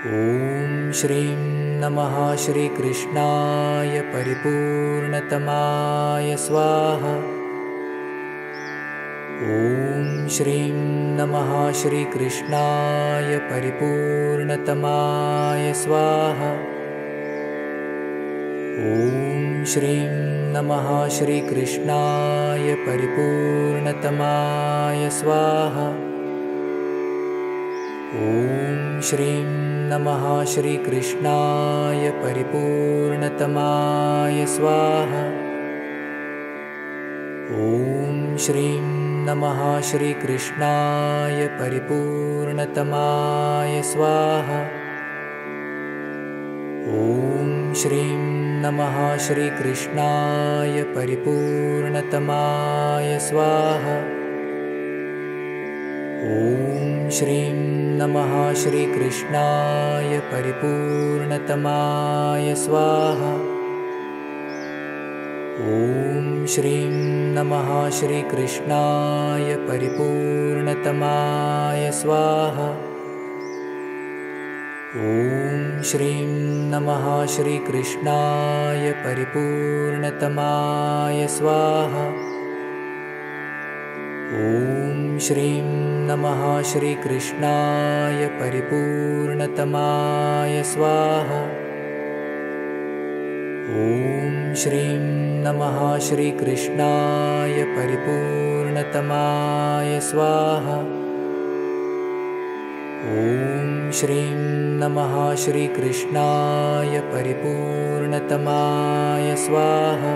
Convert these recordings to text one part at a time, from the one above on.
ॐ श्रीं नमः श्रीकृष्णाय परिपूर्णतमाय स्वाहा। ॐ श्रीं नमः श्रीकृष्णाय परिपूर्णतमाय स्वाहा। ॐ श्रीं नमः श्रीकृष्णाय परिपूर्णतमाय स्वाहा। ॐ श्रीं नमः श्रीकृष्णाय परिपूर्णतमाय स्वाहा। ॐ श्रीं नमः श्रीकृष्णाय परिपूर्णतमाय स्वाहा। ॐ श्रीं नमः श्रीकृष्णाय परिपूर्णतमाय स्वाहा। ॐ श्रीं नमः श्रीकृष्णाय परिपूर्णतमाय स्वाहा। ॐ श्रीं नमः श्रीकृष्णाय परिपूर्णतमाय स्वाहा। ॐ श्रीं नमः श्रीकृष्णाय परिपूर्णतमाय स्वाहा। ॐ श्रीं नमः श्रीकृष्णाय परिपूर्णतमाय स्वाहा। ॐ श्रीं नमः श्रीकृष्णाय परिपूर्णतमाय स्वाहा। ॐ श्रीं नमः श्रीकृष्णाय परिपूर्णतमाय स्वाहा।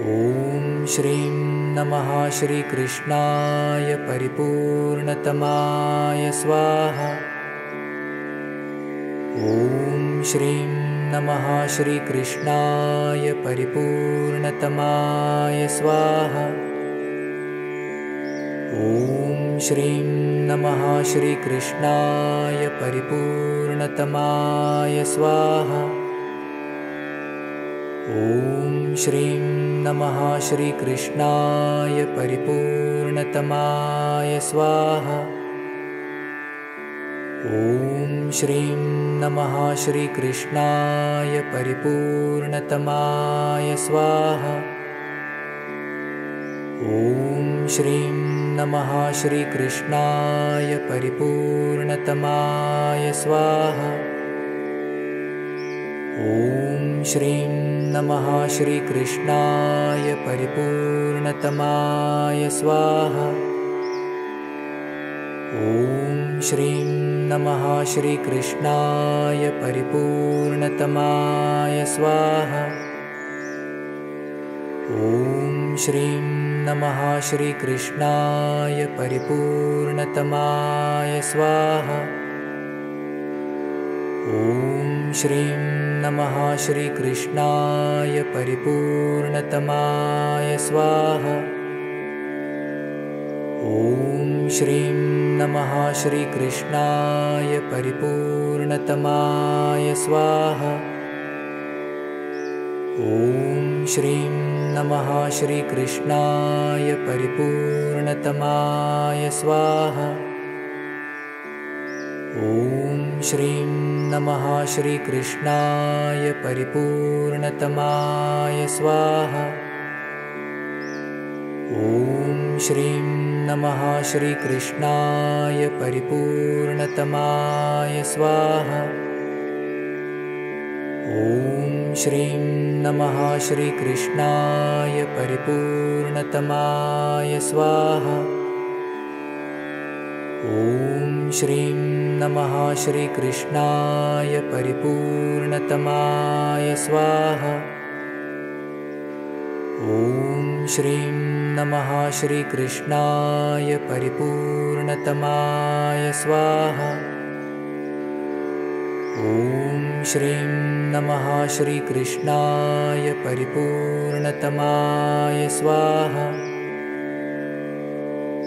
ॐ श्रीं नमः श्रीकृष्णाय परिपूर्णतमाय स्वाहा। ॐ श्रीं नमः श्रीकृष्णाय परिपूर्णतमाय स्वाहा। ॐ श्रीं नमः श्रीकृष्णाय परिपूर्णतमाय स्वाहा। ॐ श्रीं नमः श्रीकृष्णाय परिपूर्णतमाय स्वाहा। ॐ श्रीं नमः श्रीकृष्णाय परिपूर्णतमाय स्वाहा। ॐ श्रीं नमः श्रीकृष्णाय परिपूर्णतमाय स्वाहा। ॐ श्रीं नमः श्रीकृष्णाय परिपूर्णतमाय स्वाहा। ॐ श्रीं नमः श्रीकृष्णाय परिपूर्णतमाय स्वाहा। ॐ श्रीं नमः श्रीकृष्णाय परिपूर्णतमाय स्वाहा। ॐ श्रीं नमः श्रीकृष्णाय परिपूर्णतमाय स्वाहा। ॐ श्रीं नमः श्रीकृष्णाय परिपूर्णतमाय स्वाहा। ॐ श्रीं नमः श्रीकृष्णाय परिपूर्णतमाय स्वाहा। ॐ श्रीं नमः श्रीकृष्णाय परिपूर्णतमाय स्वाहा। ॐ श्रीं नमः श्रीकृष्णाय परिपूर्णतमाय स्वाहा। ॐ श्रीं नमः श्रीकृष्णाय परिपूर्णतमाय स्वाहा। ॐ श्रीं नमः श्रीकृष्णाय परिपूर्णतमाय स्वाहा। ॐ श्रीं नमः श्रीकृष्णाय परिपूर्णतमाय स्वाहा। ॐ श्रीं नमः श्रीकृष्णाय परिपूर्णतमाय स्वाहा।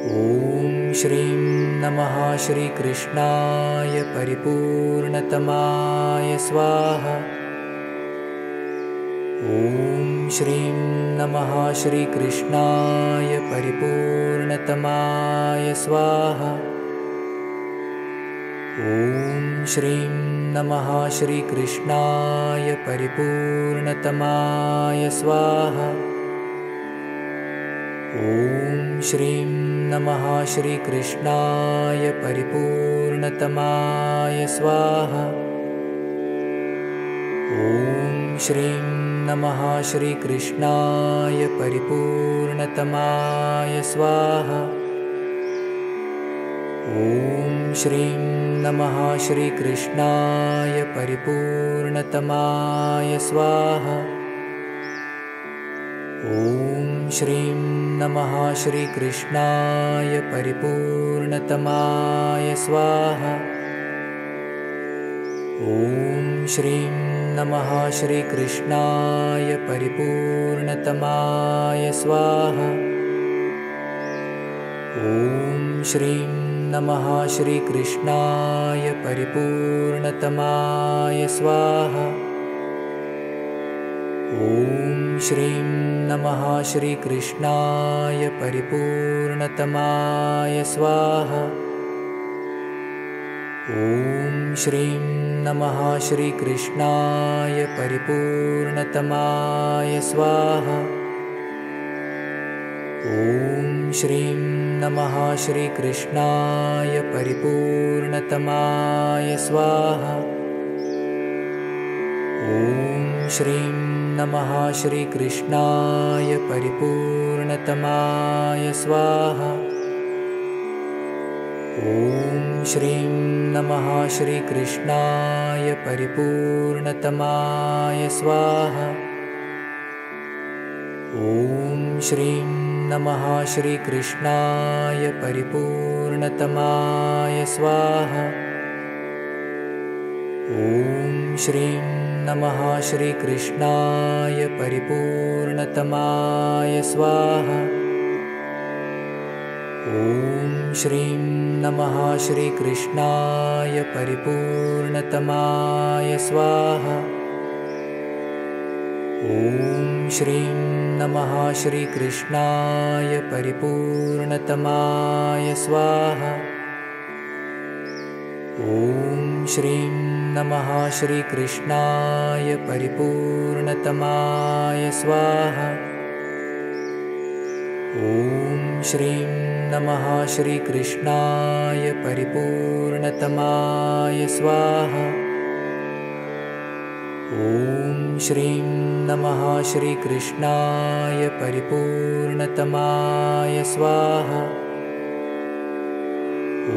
ॐ श्रीं नमः श्रीकृष्णाय परिपूर्णतमाय स्वाहा। ॐ श्रीं नमः श्रीकृष्णाय परिपूर्णतमाय स्वाहा। ॐ श्रीं नमः श्रीकृष्णाय परिपूर्णतमाय स्वाहा। ॐ श्रीं नमः श्रीकृष्णाय परिपूर्णतमाय स्वाहा। ॐ श्रीं नमः श्रीकृष्णाय परिपूर्णतमाय स्वाहा। ॐ श्रीं नमः श्रीकृष्णाय परिपूर्णतमाय स्वाहा। ॐ श्रीं नमः श्रीकृष्णाय परिपूर्णतमाय स्वाहा। ॐ श्रीं नमः श्रीकृष्णाय परिपूर्णतमाय स्वाहा। ॐ श्रीं नमः श्रीकृष्णाय परिपूर्णतमाय स्वाहा। ॐ श्रीं नमः श्रीकृष्णाय परिपूर्णतमाय स्वाहा। ॐ श्रीं नमः श्रीकृष्णाय परिपूर्णतमाय स्वाहा। ॐ श्रीं नमः श्रीकृष्णाय परिपूर्णतमाय स्वाहा। ॐ श्रीं नमः श्रीकृष्णाय परिपूर्णतमाय स्वाहा। ॐ श्रीं नमः श्रीकृष्णाय परिपूर्णतमाय स्वाहा। ॐ श्रीं नमः श्रीकृष्णाय परिपूर्णतमाय स्वाहा। ॐ श्रीं नमः श्रीकृष्णाय परिपूर्णतमाय स्वाहा। ॐ श्रीं नमः श्रीकृष्णाय परिपूर्णतमाय स्वाहा। ॐ श्रीं नमः श्रीकृष्णाय परिपूर्णतमाय स्वाहा। ॐ श्रीं नमः श्रीकृष्णाय परिपूर्णतमाय स्वाहा। ॐ श्रीं नमः श्रीकृष्णाय परिपूर्णतमाय स्वाहा। ॐ श्रीं नमः श्रीकृष्णाय परिपूर्णतमाय स्वाहा।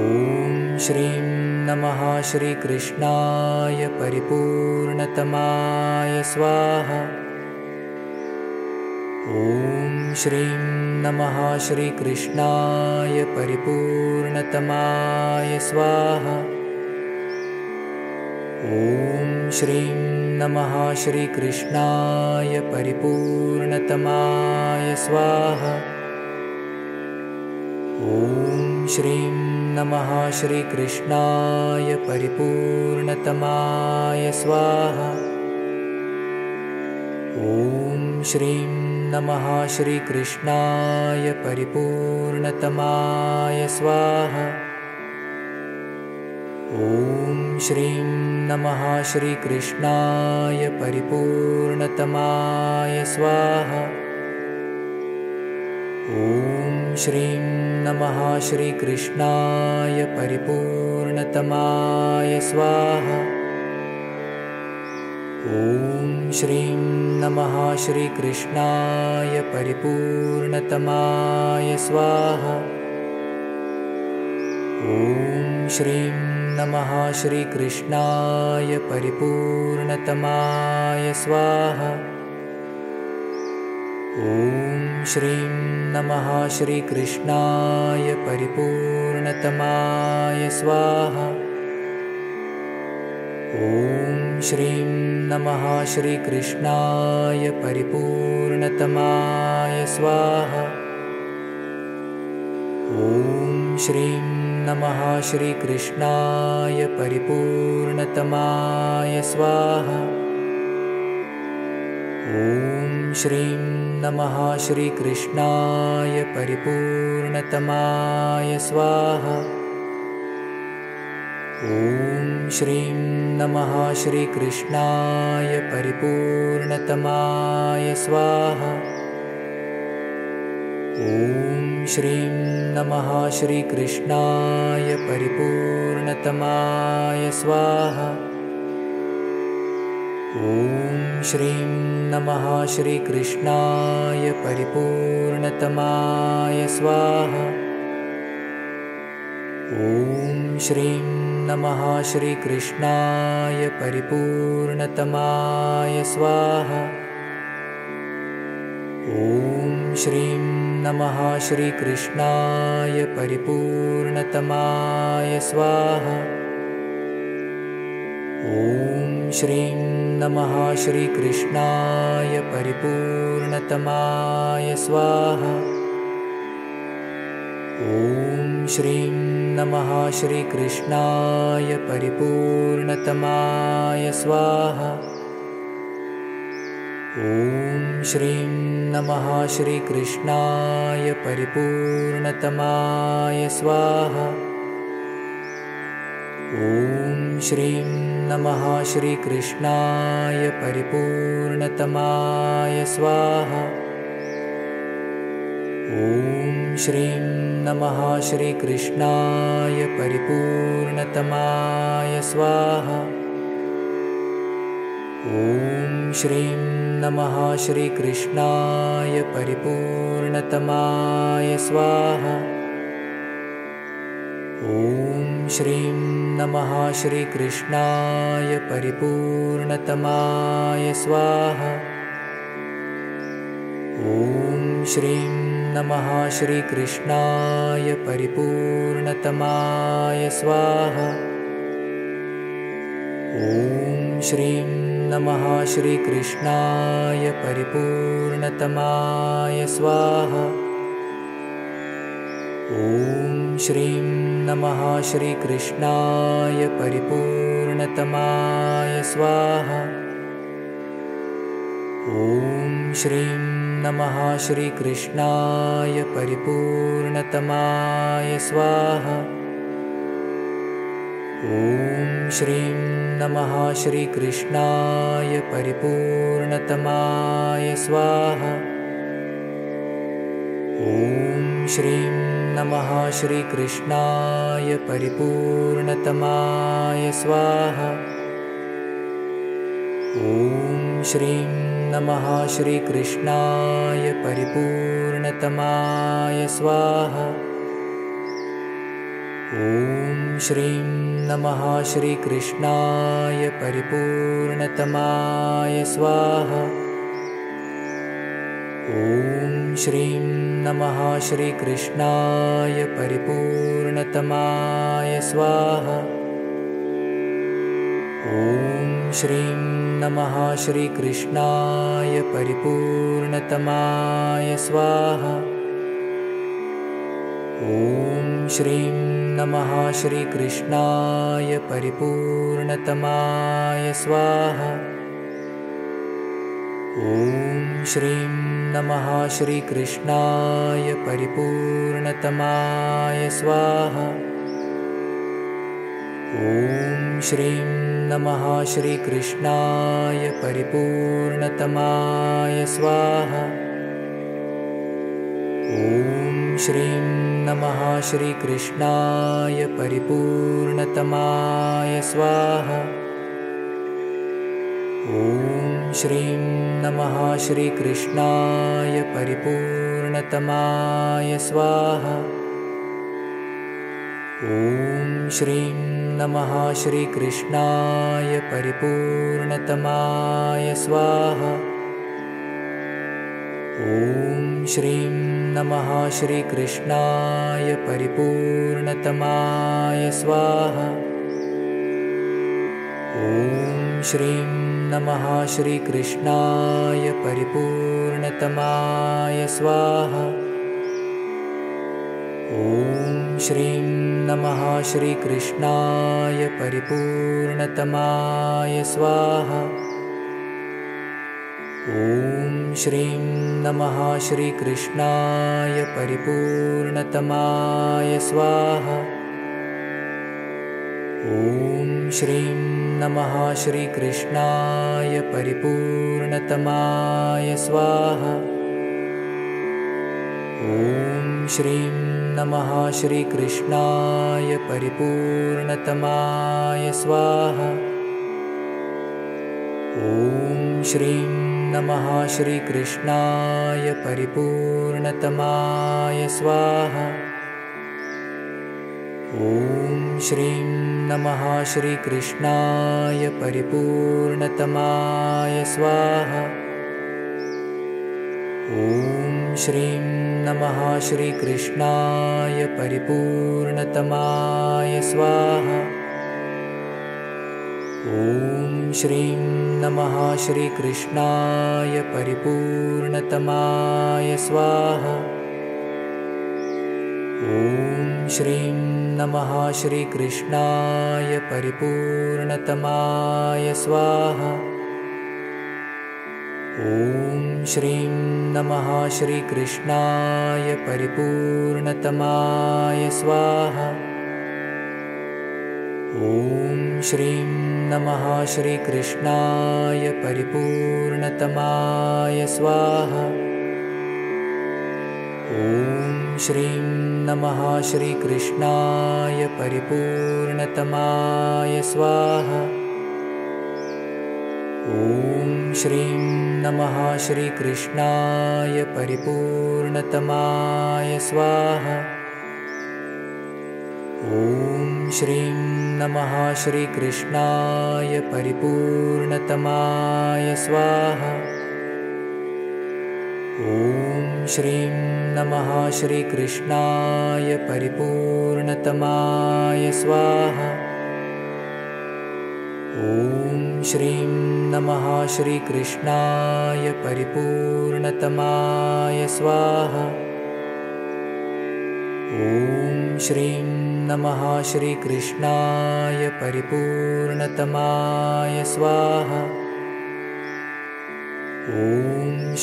ॐ श्रीं नमः श्रीकृष्णाय परिपूर्णतमाय स्वाहा। ॐ श्रीं नमः श्रीकृष्णाय परिपूर्णतमाय स्वाहा। ॐ श्रीं नमः श्रीकृष्णाय परिपूर्णतमाय स्वाहा। ॐ श्रीं नमः श्रीकृष्णाय परिपूर्णतमाय स्वाहा। ॐ श्रीं नमः श्रीकृष्णाय परिपूर्णतमाय स्वाहा। ॐ श्रीं नमः श्रीकृष्णाय परिपूर्णतमाय स्वाहा। ॐ श्रीं नमः श्रीकृष्णाय परिपूर्णतमाय स्वाहा। ॐ श्रीं नमः श्रीकृष्णाय परिपूर्णतमाय स्वाहा। ॐ श्रीं नमः श्रीकृष्णाय परिपूर्णतमाय स्वाहा। ॐ श्रीं नमः श्रीकृष्णाय परिपूर्णतमाय स्वाहा। ॐ श्रीं नमः श्रीकृष्णाय परिपूर्णतमाय स्वाहा। ॐ श्रीं नमः श्रीकृष्णाय परिपूर्णतमाय स्वाहा। ॐ श्रीं नमः श्रीकृष्णाय परिपूर्णतमाय स्वाहा। ॐ श्रीं नमः श्रीकृष्णाय परिपूर्णतमाय स्वाहा। ॐ श्रीं नमः श्रीकृष्णाय परिपूर्णतमाय स्वाहा। ॐ श्रीं नमः श्रीकृष्णाय परिपूर्णतमाय स्वाहा। ॐ श्रीं नमः श्रीकृष्णाय परिपूर्णतमाय स्वाहा। ॐ श्रीं नमः श्रीकृष्णाय परिपूर्णतमाय स्वाहा। ॐ श्रीं नमः श्रीकृष्णाय परिपूर्णतमाय स्वाहा। ॐ श्रीं नमः श्रीकृष्णाय परिपूर्णतमाय स्वाहा। ॐ श्रीं नमः श्रीकृष्णाय परिपूर्णतमाय स्वाहा। ॐ श्रीं नमः श्रीकृष्णाय परिपूर्णतमाय स्वाहा। ॐ श्रीं नमः श्रीकृष्णाय परिपूर्णतमाय स्वाहा। ॐ श्रीं नमः श्रीकृष्णाय परिपूर्णतमाय स्वाहा। ॐ श्रीं नमः श्रीकृष्णाय परिपूर्णतमाय स्वाहा। ॐ श्रीं नमः श्रीकृष्णाय परिपूर्णतमाय स्वाहा। ॐ श्रीं नमः श्रीकृष्णाय परिपूर्णतमाय स्वाहा। ॐ श्रीं नमः श्रीकृष्णाय परिपूर्णतमाय स्वाहा। ॐ श्रीं नमः श्रीकृष्णाय परिपूर्णतमाय स्वाहा। ॐ श्रीं नमः श्रीकृष्णाय परिपूर्णतमाय स्वाहा। ॐ श्रीं नमः श्रीकृष्णाय परिपूर्णतमाय स्वाहा। ॐ श्रीं नमः श्रीकृष्णाय परिपूर्णतमाय स्वाहा। ॐ श्रीं नमः श्रीकृष्णाय परिपूर्णतमाय स्वाहा। ॐ श्रीं नमः श्रीकृष्णाय परिपूर्णतमाय स्वाहा। ॐ श्रीं नमः श्रीकृष्णाय परिपूर्णतमाय स्वाहा। ॐ श्रीं नमः श्रीकृष्णाय परिपूर्णतमाय स्वाहा। ॐ श्रीं नमः श्रीकृष्णाय परिपूर्णतमाय स्वाहा। ॐ श्रीं नमः श्रीकृष्णाय परिपूर्णतमाय स्वाहा। ॐ श्रीं नमः श्रीकृष्णाय परिपूर्णतमाय स्वाहा। ॐ श्रीं नमः श्रीकृष्णाय परिपूर्णतमाय स्वाहा। ॐ श्रीं नमः श्रीकृष्णाय परिपूर्णतमाय स्वाहा। ॐ श्रीं नमः श्रीकृष्णाय परिपूर्णतमाय स्वाहा। ॐ श्रीं नमः श्रीकृष्णाय परिपूर्णतमाय स्वाहा। ॐ श्रीं नमः श्रीकृष्णाय परिपूर्णतमाय स्वाहा। ॐ श्रीं नमः श्रीकृष्णाय परिपूर्णतमाय स्वाहा। ॐ श्रीं नमः श्रीकृष्णाय परिपूर्णतमाय स्वाहा। ॐ श्रीं नमः श्रीकृष्णाय परिपूर्णतमाय स्वाहा। ॐ श्रीं नमः श्रीकृष्णाय परिपूर्णतमाय स्वाहा। ॐ श्रीं नमः श्रीकृष्णाय परिपूर्णतमाय स्वाहा। ॐ श्रीं नमः श्रीकृष्णाय परिपूर्णतमाय स्वाहा। ॐ श्रीं नमः श्रीकृष्णाय परिपूर्णतमाय स्वाहा। ॐ श्रीं नमः श्रीकृष्णाय परिपूर्णतमाय स्वाहा। ॐ श्रीं नमः श्रीकृष्णाय परिपूर्णतमाय स्वाहा। ॐ श्रीं नमः श्रीकृष्णाय परिपूर्णतमाय स्वाहा। ॐ श्रीं नमः श्रीकृष्णाय परिपूर्णतमाय स्वाहा। ॐ श्रीं नमः श्रीकृष्णाय परिपूर्णतमाय स्वाहा। ॐ श्रीं नमः श्रीकृष्णाय परिपूर्णतमाय स्वाहा। ॐ श्रीं नमः श्रीकृष्णाय परिपूर्णतमाय स्वाहा। ॐ श्रीं नमः श्रीकृष्णाय परिपूर्णतमाय स्वाहा। ॐ श्रीं नमः श्रीकृष्णाय परिपूर्णतमाय स्वाहा। ॐ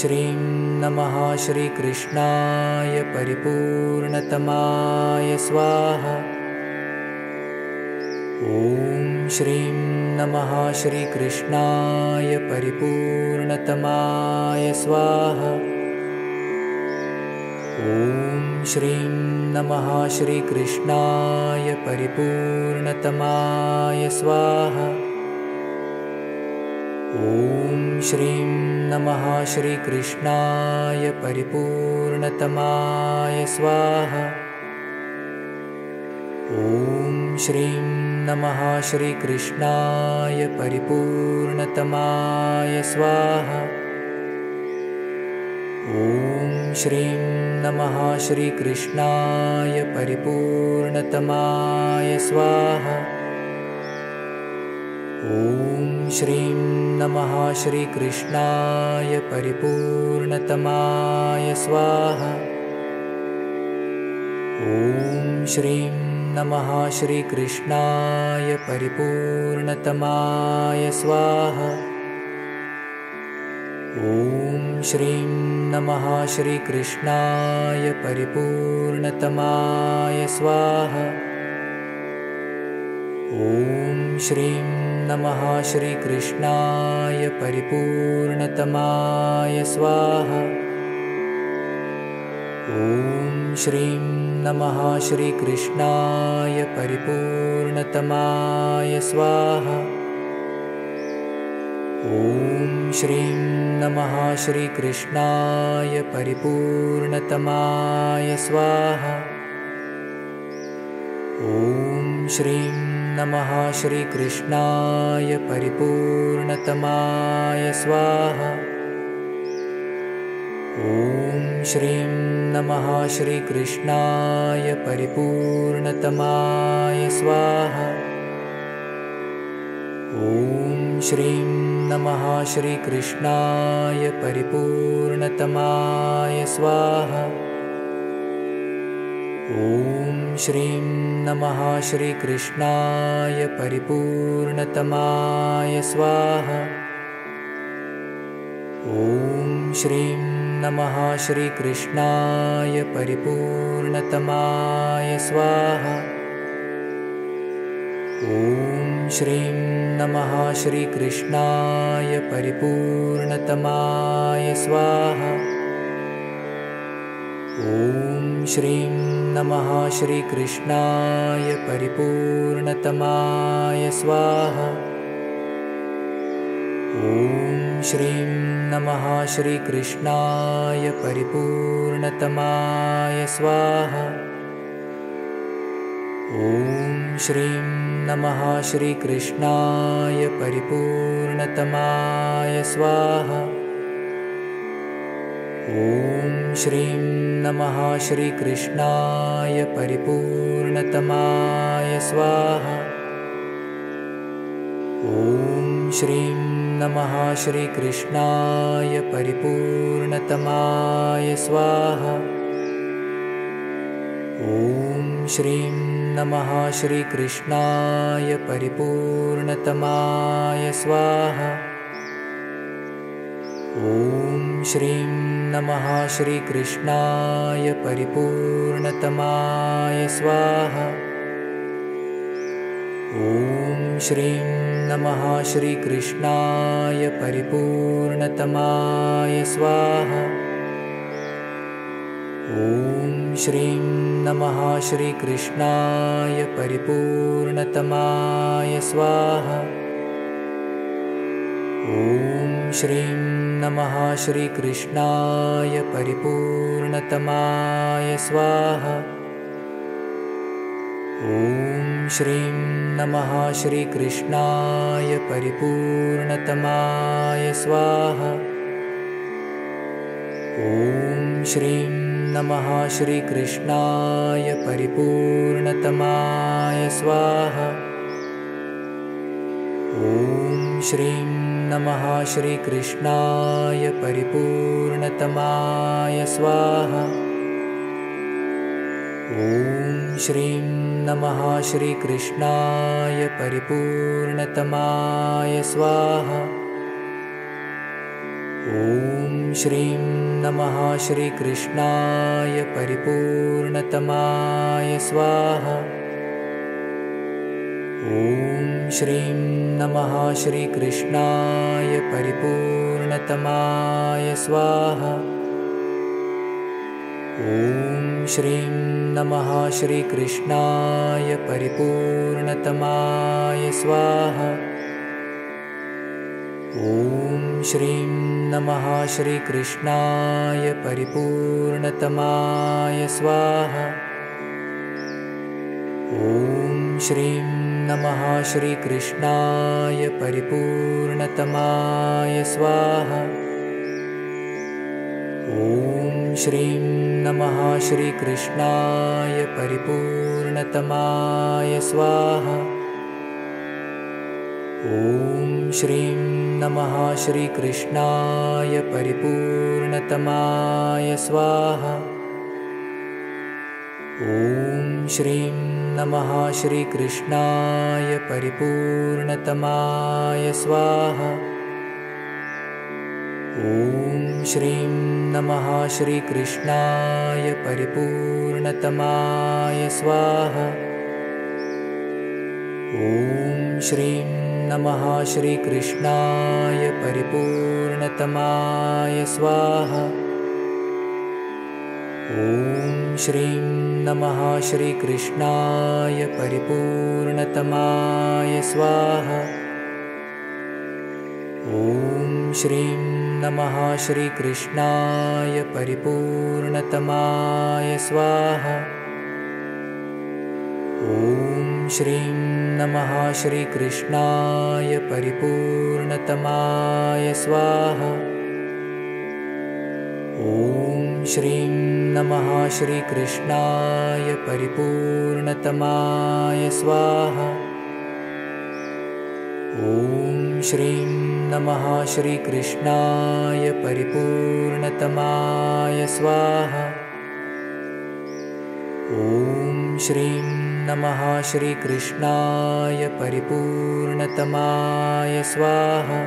श्रीं नमः श्रीकृष्णाय परिपूर्णतमाय स्वाहा। ॐ श्रीं नमः श्रीकृष्णाय परिपूर्णतमाय स्वाहा। ॐ श्रीं नमः श्रीकृष्णाय परिपूर्णतमाय स्वाहा। ॐ श्रीं नमः श्रीकृष्णाय परिपूर्णतमाय स्वाहा। ॐ श्रीं नमः श्रीकृष्णाय परिपूर्णतमाय स्वाहा। ॐ श्रीं नमः श्रीकृष्णाय परिपूर्णतमाय स्वाहा। ॐ श्रीं नमः श्रीकृष्णाय परिपूर्णतमाय स्वाहा। ॐ श्रीं नमः श्रीकृष्णाय परिपूर्णतमाय स्वाहा। ॐ श्रीं नमः श्रीकृष्णाय परिपूर्णतमाय स्वाहा। ॐ श्रीं नमः श्रीकृष्णाय परिपूर्णतमाय स्वाहा। ॐ श्रीं नमः श्रीकृष्णाय परिपूर्णतमाय स्वाहा। ॐ श्रीं नमः श्रीकृष्णाय परिपूर्णतमाय स्वाहा। ॐ श्रीं नमः श्रीकृष्णाय परिपूर्णतमाय स्वाहा। ॐ श्रीं नमः श्रीकृष्णाय परिपूर्णतमाय स्वाहा। ॐ श्रीं नमः श्रीकृष्णाय परिपूर्णतमाय स्वाहा। ॐ श्रीं नमः श्रीकृष्णाय परिपूर्णतमाय स्वाहा। ॐ श्रीं नमः श्रीकृष्णाय परिपूर्णतमाय स्वाहा। ॐ श्रीं नमः श्रीकृष्णाय परिपूर्णतमाय स्वाहा। ॐ श्रीं नमः श्रीकृष्णाय परिपूर्णतमाय स्वाहा। ॐ श्रीं नमः श्रीकृष्णाय परिपूर्णतमाय स्वाहा। ॐ श्रीं नमः श्रीकृष्णाय परिपूर्णतमाय स्वाहा। ॐ श्रीं नमः श्रीकृष्णाय परिपूर्णतमाय स्वाहा। ॐ श्रीं नमः श्रीकृष्णाय परिपूर्णतमाय स्वाहा। ॐ श्रीं नमः श्रीकृष्णाय परिपूर्णतमाय स्वाहा। ॐ श्रीं नमः श्रीकृष्णाय परिपूर्णतमाय स्वाहा। ॐ श्रीं नमः श्रीकृष्णाय परिपूर्णतमाय स्वाहा। ॐ श्रीं नमः श्रीकृष्णाय परिपूर्णतमाय स्वाहा। ॐ श्रीं नमः श्रीकृष्णाय परिपूर्णतमाय स्वाहा। ॐ श्रीं नमः श्रीकृष्णाय परिपूर्णतमाय स्वाहा। ॐ श्रीं नमः श्रीकृष्णाय परिपूर्णतमाय स्वाहा। ॐ श्रीं नमः श्रीकृष्णाय परिपूर्णतमाय स्वाहा। ॐ श्रीं नमः श्रीकृष्णाय परिपूर्णतमाय स्वाहा। ॐ श्रीं नमः श्रीकृष्णाय परिपूर्णतमाय स्वाहा। ॐ श्रीं नमः श्रीकृष्णाय परिपूर्णतमाय स्वाहा। ॐ श्रीं नमः श्रीकृष्णाय परिपूर्णतमाय स्वाहा। ॐ श्रीं नमः श्रीकृष्णाय परिपूर्णतमाय स्वाहा। ॐ श्रीं नमः श्रीकृष्णाय परिपूर्णतमाय स्वाहा। ॐ श्रीं नमः श्रीकृष्णाय परिपूर्णतमाय स्वाहा। ॐ श्रीं नमः श्रीकृष्णाय परिपूर्णतमाय स्वाहा। ॐ श्रीं नमः श्रीकृष्णाय परिपूर्णतमाय स्वाहा। ॐ श्रीं नमः श्रीकृष्णाय परिपूर्णतमाय स्वाहा। ॐ श्रीं नमः श्रीकृष्णाय परिपूर्णतमाय स्वाहा। ॐ श्रीं नमः श्रीकृष्णाय परिपूर्णतमाय स्वाहा। ॐ श्रीं नमः श्रीकृष्णाय परिपूर्णतमाय स्वाहा। ॐ श्रीं नमः श्रीकृष्णाय परिपूर्णतमाय स्वाहा। ॐ श्रीं नमः श्रीकृष्णाय परिपूर्णतमाय स्वाहा। ॐ श्रीं नमः श्रीकृष्णाय परिपूर्णतमाय स्वाहा। ॐ श्रीं नमः श्रीकृष्णाय परिपूर्णतमाय स्वाहा।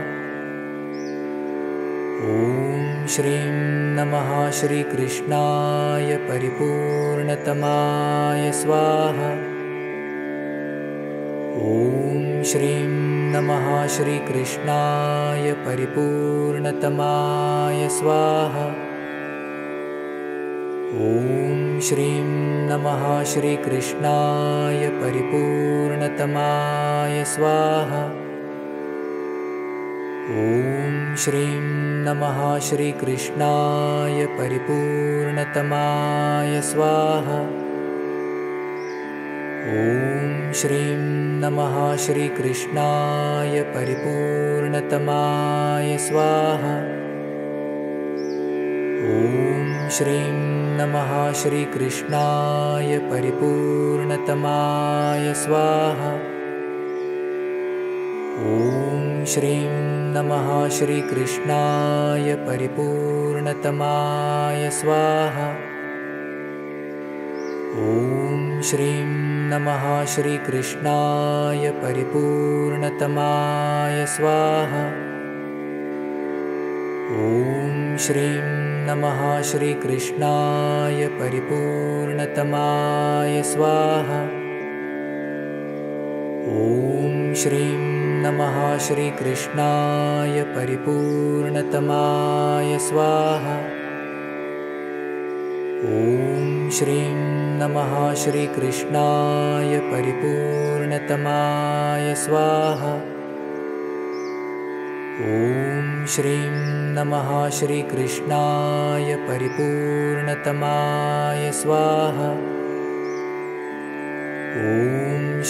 ॐ श्रीं नमः श्रीकृष्णाय परिपूर्णतमाय स्वाहा। ॐ श्रीं नमः श्रीकृष्णाय परिपूर्णतमाय स्वाहा। ॐ श्रीं नमः श्रीकृष्णाय परिपूर्णतमाय स्वाहा। ॐ श्रीं नमः श्रीकृष्णाय परिपूर्णतमाय स्वाहा। ॐ श्रीं नमः श्रीकृष्णाय परिपूर्णतमाय स्वाहा। ॐ श्रीं नमः श्रीकृष्णाय परिपूर्णतमाय स्वाहा। ॐ श्रीं नमः श्रीकृष्णाय परिपूर्णतमाय स्वाहा। ॐ श्रीं नमः श्रीकृष्णाय परिपूर्णतमाय स्वाहा। ॐ श्रीं नमः श्रीकृष्णाय परिपूर्णतमाय स्वाहा। ॐ श्रीं नमः श्रीकृष्णाय परिपूर्णतमाय स्वाहा। ॐ श्रीं नमः श्रीकृष्णाय परिपूर्णतमाय स्वाहा। ॐ श्रीं नमः श्रीकृष्णाय परिपूर्णतमाय स्वाहा। ॐ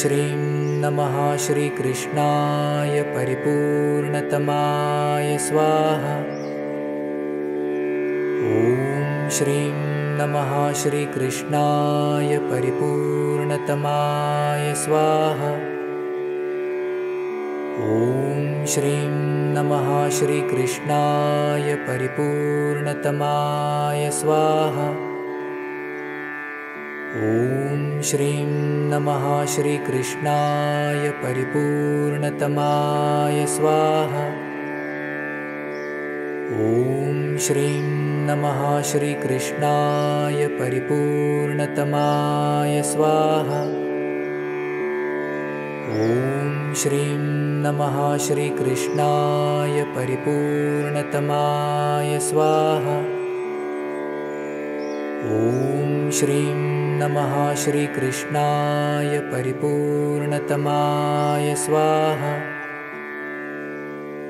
श्रीं नमः श्रीकृष्णाय परिपूर्णतमाय स्वाहा। ॐ श्रीं नमः श्रीकृष्णाय परिपूर्णतमाय स्वाहा। ॐ श्रीं नमः श्रीकृष्णाय परिपूर्णतमाय स्वाहा। ॐ श्रीं नमः श्रीकृष्णाय परिपूर्णतमाय स्वाहा। ॐ श्रीं नमः श्रीकृष्णाय परिपूर्णतमाय स्वाहा। ॐ श्रीं नमः श्रीकृष्णाय परिपूर्णतमाय स्वाहा। ॐ श्रीं नमः श्रीकृष्णाय परिपूर्णतमाय स्वाहा।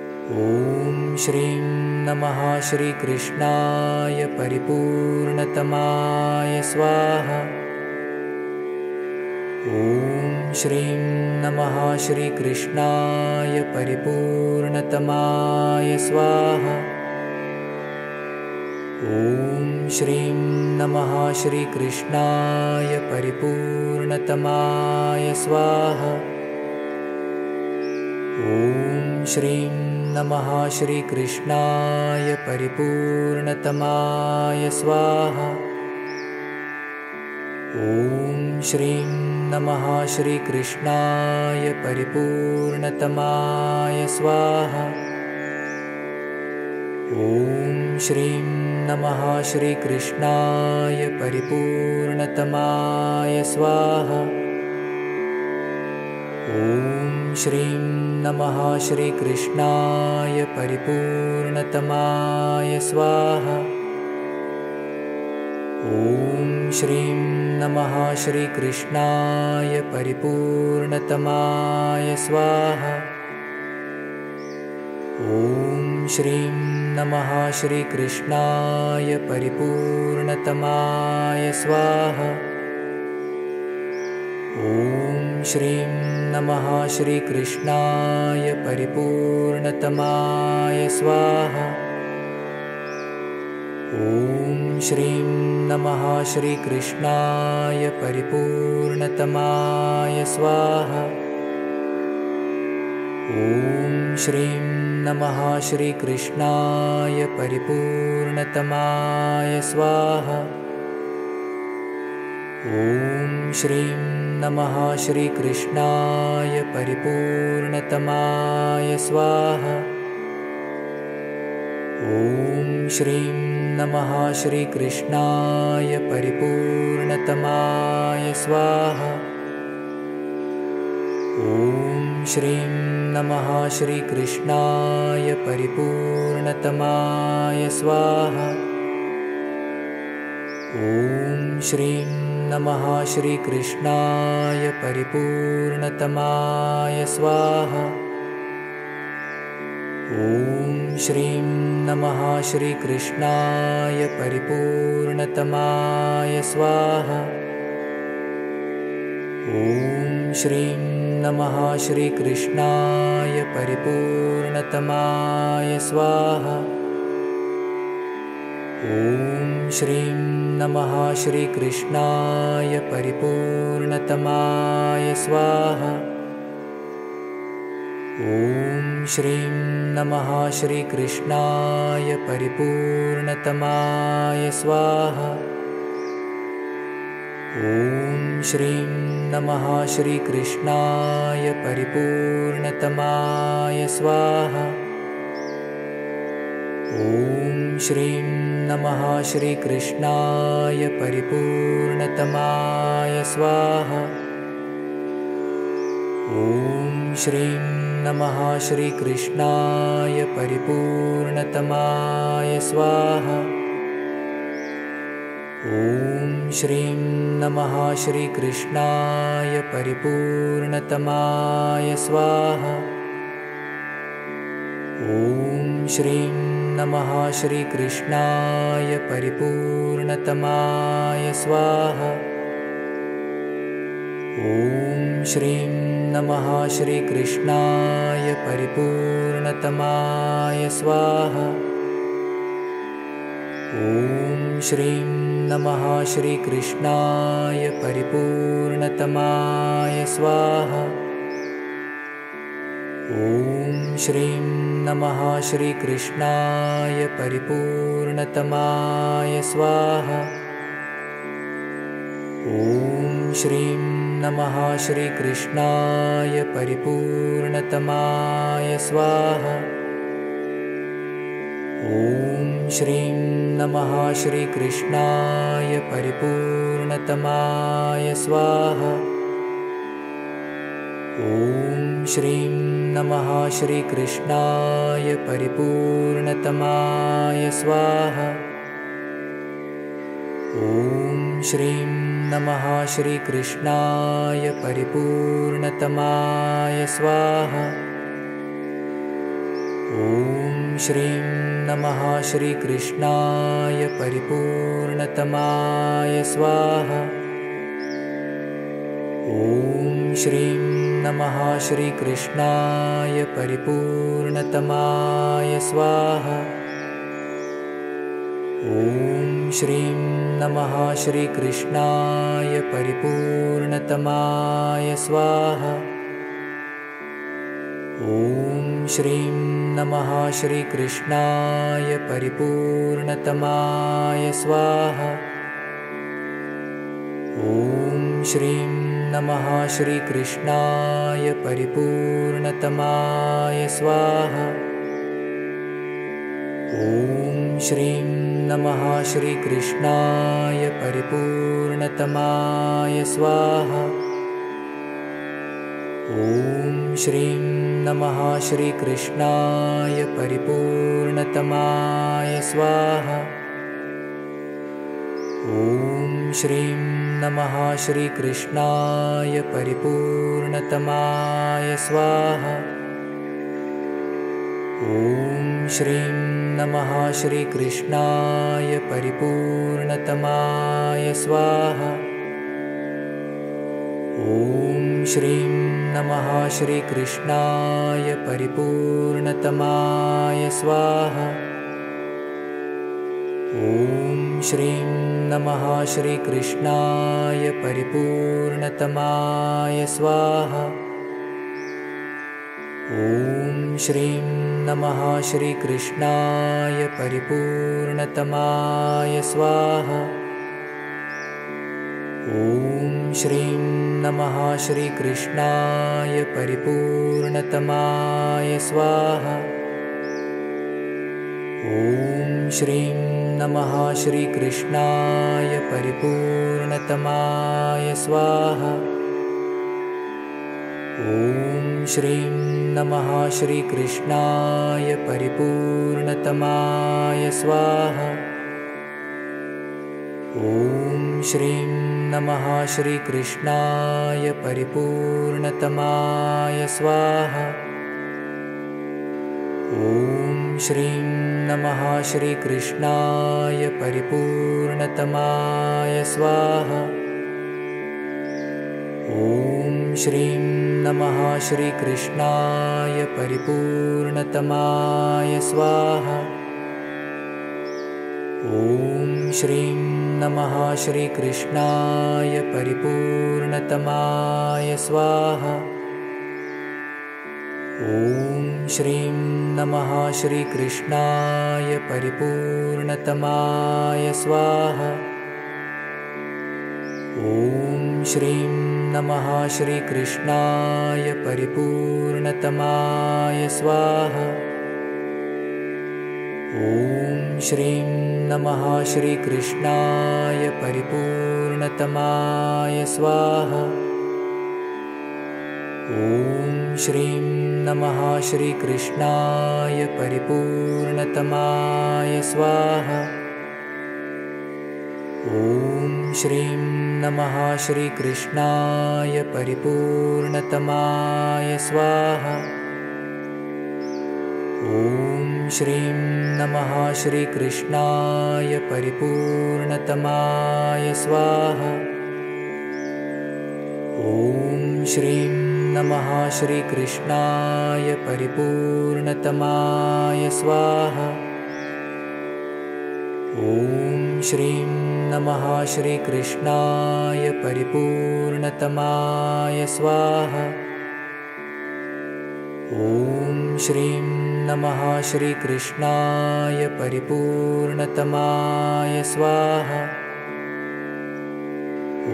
ॐ श्रीं नमः श्रीकृष्णाय परिपूर्णतमाय स्वाहा। ॐ श्रीं नमः श्रीकृष्णाय परिपूर्णतमाय स्वाहा। ॐ श्रीं नमः श्रीकृष्णाय परिपूर्णतमाय स्वाहा। ॐ श्रीं नमः श्रीकृष्णाय परिपूर्णतमाय स्वाहा। ॐ श्रीं नमः श्रीकृष्णाय परिपूर्णतमाय स्वाहा। ॐ श्रीं नमः श्रीकृष्णाय परिपूर्णतमाय स्वाहा। ॐ श्रीं नमः श्रीकृष्णाय परिपूर्णतमाय स्वाहा। ॐ श्रीं नमः श्रीकृष्णाय परिपूर्णतमाय स्वाहा। ॐ श्रीं नमः श्रीकृष्णाय परिपूर्णतमाय स्वाहा। ॐ श्रीं नमः श्रीकृष्णाय परिपूर्णतमाय स्वाहा। ॐ श्रीं नमः श्रीकृष्णाय परिपूर्णतमाय स्वाहा। ॐ श्रीं नमः श्रीकृष्णाय परिपूर्णतमाय स्वाहा। ॐ श्रीं नमः श्रीकृष्णाय परिपूर्णतमाय स्वाहा। ॐ श्रीं नमः श्रीकृष्णाय परिपूर्णतमाय स्वाहा। ॐ श्रीं नमः श्रीकृष्णाय परिपूर्णतमाय स्वाहा। ॐ श्रीं नमः श्रीकृष्णाय परिपूर्णतमाय स्वाहा। ॐ श्रीं नमः श्रीकृष्णाय परिपूर्णतमाय स्वाहा। ॐ श्रीं नमः श्रीकृष्णाय परिपूर्णतमाय स्वाहा। ॐ श्रीं नमः श्रीकृष्णाय परिपूर्णतमाय स्वाहा। ॐ श्रीं नमः श्रीकृष्णाय परिपूर्णतमाय स्वाहा। ॐ श्रीं नमः श्रीकृष्णाय परिपूर्णतमाय स्वाहा। ॐ श्रीं नमः श्रीकृष्णाय परिपूर्णतमाय स्वाहा। ॐ श्रीं नमः श्रीकृष्णाय परिपूर्णतमाय स्वाहा। ॐ श्रीं नमः श्रीकृष्णाय परिपूर्णतमाय स्वाहा। ॐ श्रीं नमः श्रीकृष्णाय परिपूर्णतमाय स्वाहा। ॐ श्रीं नमः श्रीकृष्णाय परिपूर्णतमाय स्वाहा। ॐ श्रीं नमः श्रीकृष्णाय परिपूर्णतमाय स्वाहा। ॐ श्रीं नमः श्रीकृष्णाय परिपूर्णतमाय स्वाहा। ॐ श्रीं नमः श्रीकृष्णाय परिपूर्णतमाय स्वाहा। ॐ श्रीं नमः श्रीकृष्णाय परिपूर्णतमाय स्वाहा। ॐ श्रीं नमः श्रीकृष्णाय परिपूर्णतमाय स्वाहा। ॐ श्रीं नमः श्रीकृष्णाय परिपूर्णतमाय स्वाहा। ॐ श्रीं नमः श्रीकृष्णाय परिपूर्णतमाय स्वाहा। ॐ श्रीं नमः श्रीकृष्णाय परिपूर्णतमाय स्वाहा। ॐ श्रीं नमः श्रीकृष्णाय परिपूर्णतमाय स्वाहा। ॐ श्रीं नमः श्रीकृष्णाय परिपूर्णतमाय स्वाहा। ॐ श्रीं नमः श्रीकृष्णाय परिपूर्णतमाय स्वाहा। ॐ श्रीं नमः श्रीकृष्णाय परिपूर्णतमाय स्वाहा। ॐ श्रीं नमः श्रीकृष्णाय परिपूर्णतमाय स्वाहा। ॐ श्रीं नमः श्रीकृष्णाय परिपूर्णतमाय स्वाहा। ॐ श्रीं नमः श्रीकृष्णाय परिपूर्णतमाय स्वाहा। ॐ श्रीं नमः श्रीकृष्णाय परिपूर्णतमाय स्वाहा। ॐ श्रीं नमः श्रीकृष्णाय परिपूर्णतमाय स्वाहा। ॐ श्रीं नमः श्रीकृष्णाय परिपूर्णतमाय स्वाहा। ॐ श्रीं नमः श्रीकृष्णाय परिपूर्णतमाय स्वाहा। ॐ श्रीं नमः श्रीकृष्णाय परिपूर्णतमाय स्वाहा। ॐ श्रीं नमः श्रीकृष्णाय परिपूर्णतमाय स्वाहा। ॐ श्रीं नमः श्रीकृष्णाय परिपूर्णतमाय स्वाहा। ॐ श्रीं नमः श्रीकृष्णाय परिपूर्णतमाय स्वाहा। ॐ श्रीं नमः श्रीकृष्णाय परिपूर्णतमाय स्वाहा। ॐ श्रीं नमः श्रीकृष्णाय परिपूर्णतमाय स्वाहा। ॐ श्रीं नमः श्रीकृष्णाय परिपूर्णतमाय स्वाहा। ॐ श्रीं नमः श्रीकृष्णाय परिपूर्णतमाय स्वाहा। ॐ श्रीं नमः श्रीकृष्णाय परिपूर्णतमाय स्वाहा। ॐ श्रीं नमः श्रीकृष्णाय परिपूर्णतमाय स्वाहा। ॐ श्रीं नमः श्रीकृष्णाय परिपूर्णतमाय स्वाहा। ॐ श्रीं नमः श्रीकृष्णाय परिपूर्णतमाय स्वाहा। ॐ श्रीं नमः श्रीकृष्णाय परिपूर्णतमाय स्वाहा। ॐ श्रीं नमः श्रीकृष्णाय परिपूर्णतमाय स्वाहा। ॐ श्रीं नमः श्रीकृष्णाय परिपूर्णतमाय स्वाहा। ॐ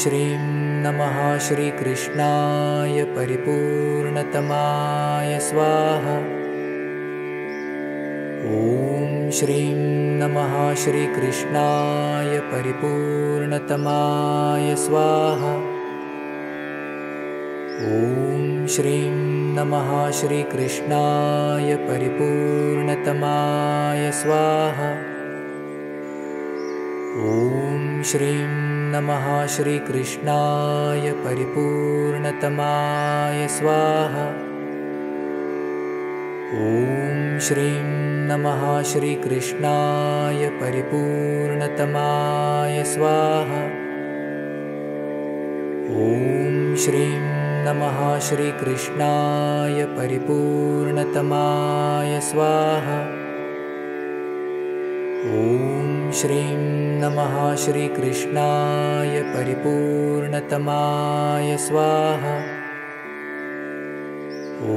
श्रीं नमः श्रीकृष्णाय परिपूर्णतमाय स्वाहा। ॐ श्रीं नमः श्रीकृष्णाय परिपूर्णतमाय स्वाहा। ॐ श्रीं नमः श्रीकृष्णाय परिपूर्णतमाय स्वाहा। ॐ श्रीं नमः श्रीकृष्णाय परिपूर्णतमाय स्वाहा। ॐ श्रीं नमः श्रीकृष्णाय परिपूर्णतमाय स्वाहा। ॐ श्रीं नमः श्रीकृष्णाय परिपूर्णतमाय स्वाहा। ॐ श्रीं नमः श्रीकृष्णाय परिपूर्णतमाय स्वाहा।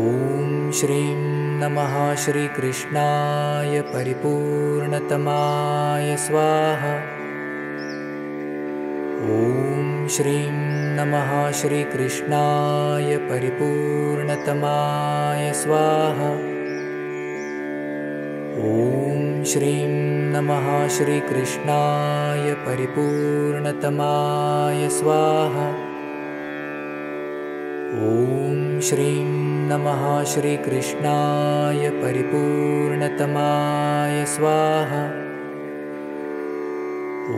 ॐ श्रीं नमः श्रीकृष्णाय परिपूर्णतमाय स्वाहा। ॐ श्रीं नमः श्रीकृष्णाय परिपूर्णतमाय स्वाहा। ॐ श्रीं नमः श्रीकृष्णाय परिपूर्णतमाय स्वाहा। ॐ श्रीं नमः श्रीकृष्णाय परिपूर्णतमाय स्वाहा।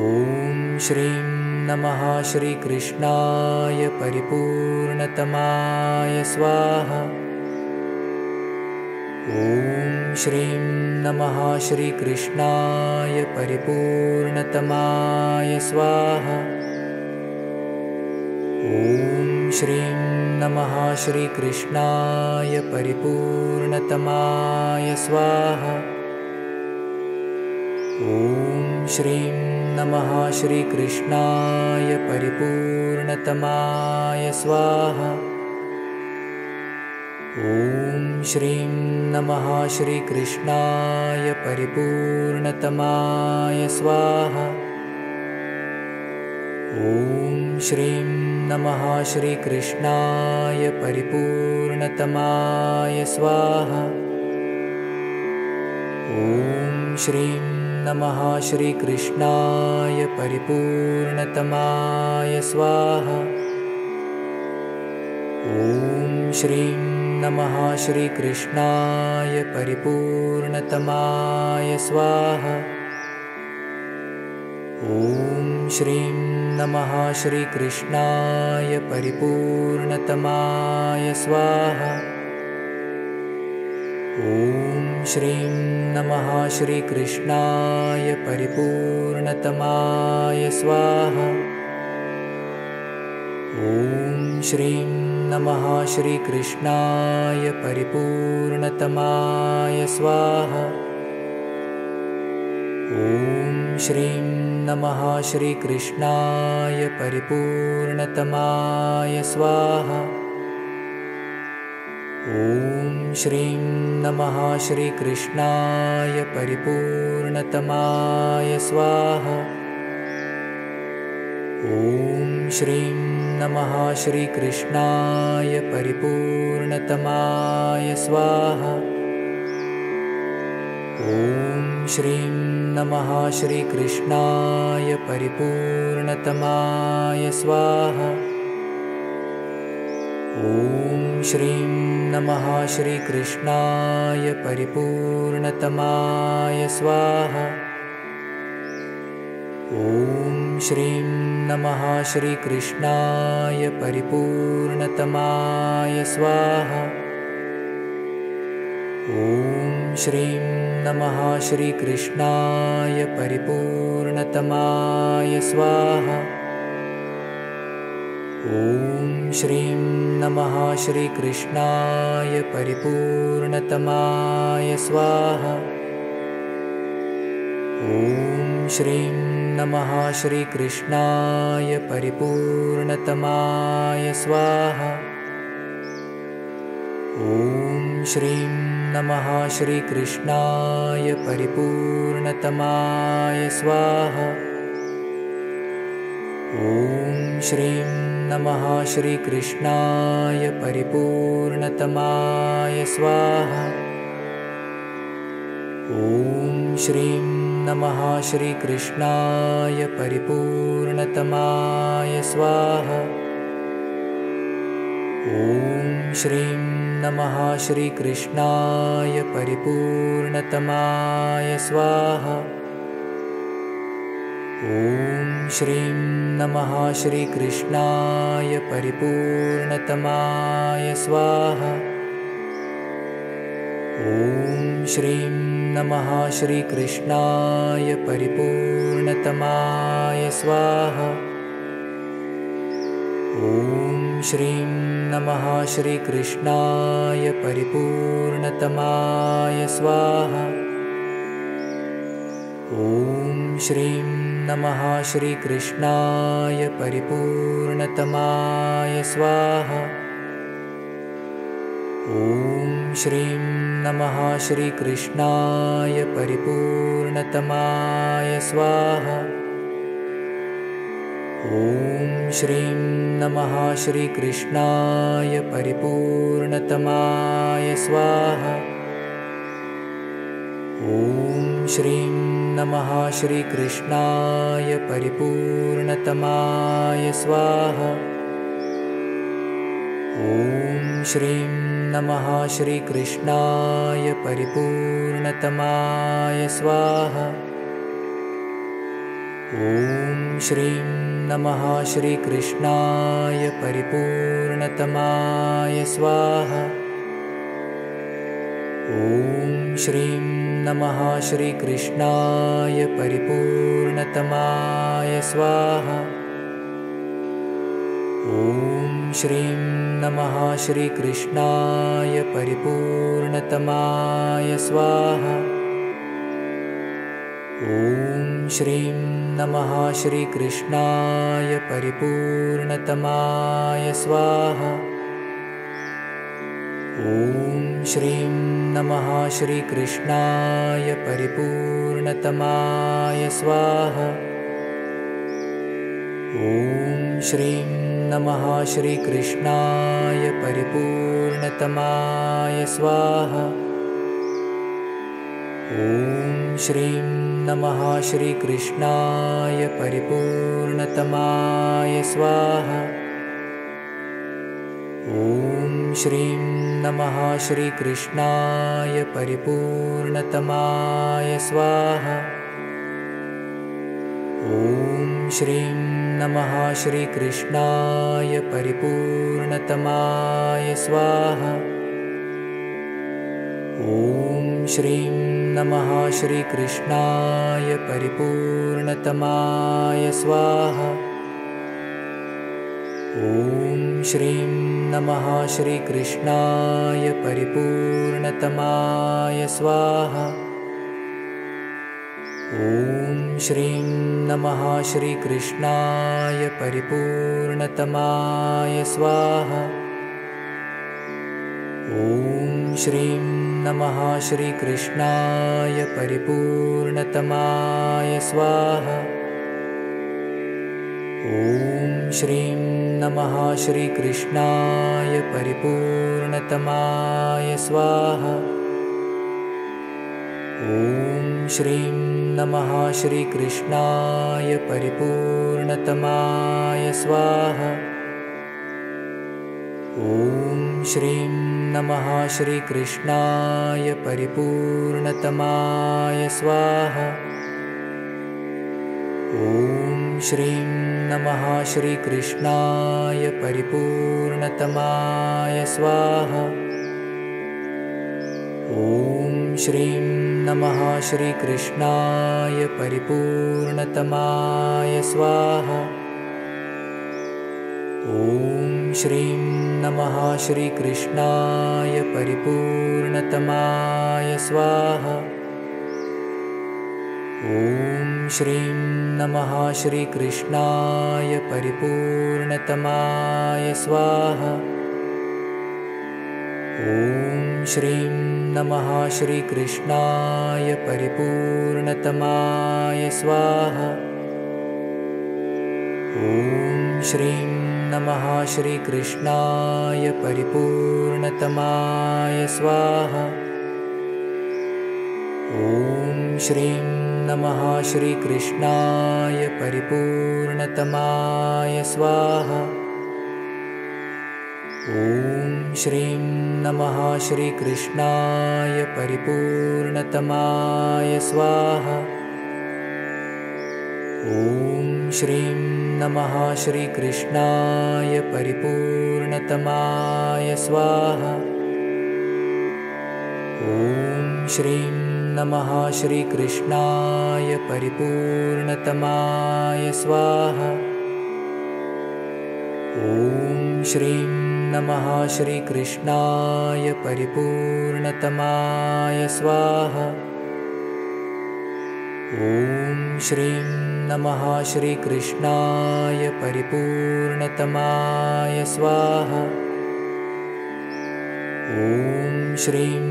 ॐ श्रीं नमः श्रीकृष्णाय परिपूर्णतमाय स्वाहा। ॐ श्रीं नमः श्रीकृष्णाय परिपूर्णतमाय स्वाहा। ॐ श्रीं नमः श्रीकृष्णाय परिपूर्णतमाय स्वाहा। ॐ श्रीं नमः श्रीकृष्णाय परिपूर्णतमाय स्वाहा। ॐ श्रीं नमः श्रीकृष्णाय परिपूर्णतमाय स्वाहा। ॐ श्रीं नमः श्रीकृष्णाय परिपूर्णतमाय स्वाहा। ॐ श्रीं नमः श्रीकृष्णाय परिपूर्णतमाय स्वाहा। ॐ श्रीं नमः श्रीकृष्णाय परिपूर्णतमाय स्वाहा। ॐ श्रीं नमः श्रीकृष्णाय परिपूर्णतमाय स्वाहा। ॐ श्रीं नमः श्रीकृष्णाय परिपूर्णतमाय स्वाहा। ॐ श्रीं नमः श्रीकृष्णाय परिपूर्णतमाय स्वाहा। ॐ श्रीं नमः श्रीकृष्णाय परिपूर्णतमाय स्वाहा। ॐ श्रीं नमः श्रीकृष्णाय परिपूर्णतमाय स्वाहा। ॐ श्रीं नमः श्रीकृष्णाय परिपूर्णतमाय स्वाहा। ॐ श्रीं नमः श्रीकृष्णाय परिपूर्णतमाय स्वाहा। ॐ श्रीं नमः श्रीकृष्णाय परिपूर्णतमाय स्वाहा। ॐ श्रीं नमः श्रीकृष्णाय परिपूर्णतमाय स्वाहा। ॐ श्रीं नमः श्रीकृष्णाय परिपूर्णतमाय स्वाहा। ॐ श्रीं नमः श्रीकृष्णाय परिपूर्णतमाय स्वाहा। ॐ श्रीं नमः श्रीकृष्णाय परिपूर्णतमाय स्वाहा। ॐ श्रीं नमः श्रीकृष्णाय परिपूर्णतमाय स्वाहा। ॐ श्रीं नमः श्रीकृष्णाय परिपूर्णतमाय स्वाहा। ॐ श्रीं नमः श्रीकृष्णाय परिपूर्णतमाय स्वाहा। ॐ श्रीं नमः श्रीकृष्णाय परिपूर्णतमाय स्वाहा। ॐ श्रीं नमः श्रीकृष्णाय परिपूर्णतमाय स्वाहा। ॐ श्रीं नमः श्रीकृष्णाय परिपूर्णतमाय स्वाहा। ॐ श्रीं नमः श्रीकृष्णाय परिपूर्णतमाय स्वाहा। ॐ श्रीं नमः श्रीकृष्णाय परिपूर्णतमाय स्वाहा। ॐ श्रीं नमः श्रीकृष्णाय परिपूर्णतमाय स्वाहा। ॐ श्रीं नमः श्रीकृष्णाय परिपूर्णतमाय स्वाहा। ॐ श्रीं नमः श्रीकृष्णाय परिपूर्णतमाय स्वाहा। ॐ श्रीं नमः श्रीकृष्णाय परिपूर्णतमाय स्वाहा। ॐ श्रीं नमः श्रीकृष्णाय परिपूर्णतमाय स्वाहा। ॐ श्रीं नमः श्रीकृष्णाय परिपूर्णतमाय स्वाहा। ॐ श्रीं नमः श्रीकृष्णाय परिपूर्णतमाय स्वाहा। ॐ श्रीं नमः श्रीकृष्णाय परिपूर्णतमाय स्वाहा। ॐ श्रीं नमः श्रीकृष्णाय परिपूर्णतमाय स्वाहा। ॐ श्रीं नमः श्रीकृष्णाय परिपूर्णतमाय स्वाहा। ॐ श्रीं नमः श्रीकृष्णाय परिपूर्णतमाय स्वाहा। ॐ श्रीं नमः श्रीकृष्णाय परिपूर्णतमाय स्वाहा। ॐ श्रीं नमः श्रीकृष्णाय परिपूर्णतमाय स्वाहा। ॐ श्रीं नमः श्रीकृष्णाय परिपूर्णतमाय स्वाहा। ॐ श्रीं नमः श्रीकृष्णाय परिपूर्णतमाय स्वाहा। ॐ श्रीं नमः श्रीकृष्णाय परिपूर्णतमाय स्वाहा। ॐ श्रीं नमः श्रीकृष्णाय परिपूर्णतमाय स्वाहा। ॐ श्रीं नमः श्रीकृष्णाय परिपूर्णतमाय स्वाहा। ॐ श्रीं नमः श्रीकृष्णाय परिपूर्णतमाय स्वाहा। ॐ श्रीं नमः श्रीकृष्णाय परिपूर्णतमाय स्वाहा। ॐ श्रीं नमः श्रीकृष्णाय परिपूर्णतमाय स्वाहा। ॐ श्रीं नमः श्रीकृष्णाय परिपूर्णतमाय स्वाहा। ॐ श्रीं नमः श्रीकृष्णाय परिपूर्णतमाय स्वाहा। ॐ श्रीं नमः श्रीकृष्णाय परिपूर्णतमाय स्वाहा। ॐ श्रीं नमः श्रीकृष्णाय परिपूर्णतमाय स्वाहा। ॐ श्रीं नमः श्रीकृष्णाय परिपूर्णतमाय स्वाहा। ॐ श्रीं नमः श्रीकृष्णाय परिपूर्णतमाय स्वाहा। ॐ श्रीं नमः श्रीकृष्णाय परिपूर्णतमाय स्वाहा। ॐ श्रीं नमः श्रीकृष्णाय परिपूर्णतमाय स्वाहा। ॐ श्रीं नमः श्रीकृष्णाय परिपूर्णतमाय स्वाहा। ॐ श्रीं नमः श्रीकृष्णाय परिपूर्णतमाय स्वाहा। ॐ श्रीं नमः श्रीकृष्णाय परिपूर्णतमाय स्वाहा। ॐ श्रीं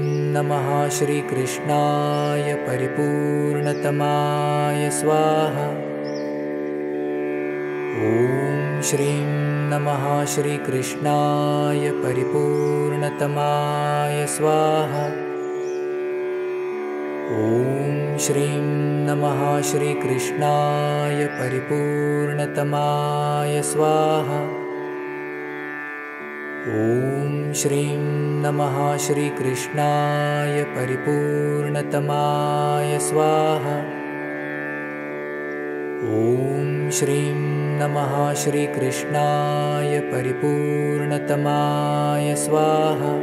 नमः श्रीकृष्णाय परिपूर्णतमाय स्वाहा। ॐ श्रीं नमः श्रीकृष्णाय परिपूर्णतमाय स्वाहा। ॐ श्रीं नमः श्रीकृष्णाय परिपूर्णतमाय स्वाहा। ॐ श्रीं नमः श्रीकृष्णाय परिपूर्णतमाय स्वाहा। ॐ श्रीं नमः श्रीकृष्णाय परिपूर्णतमाय स्वाहा।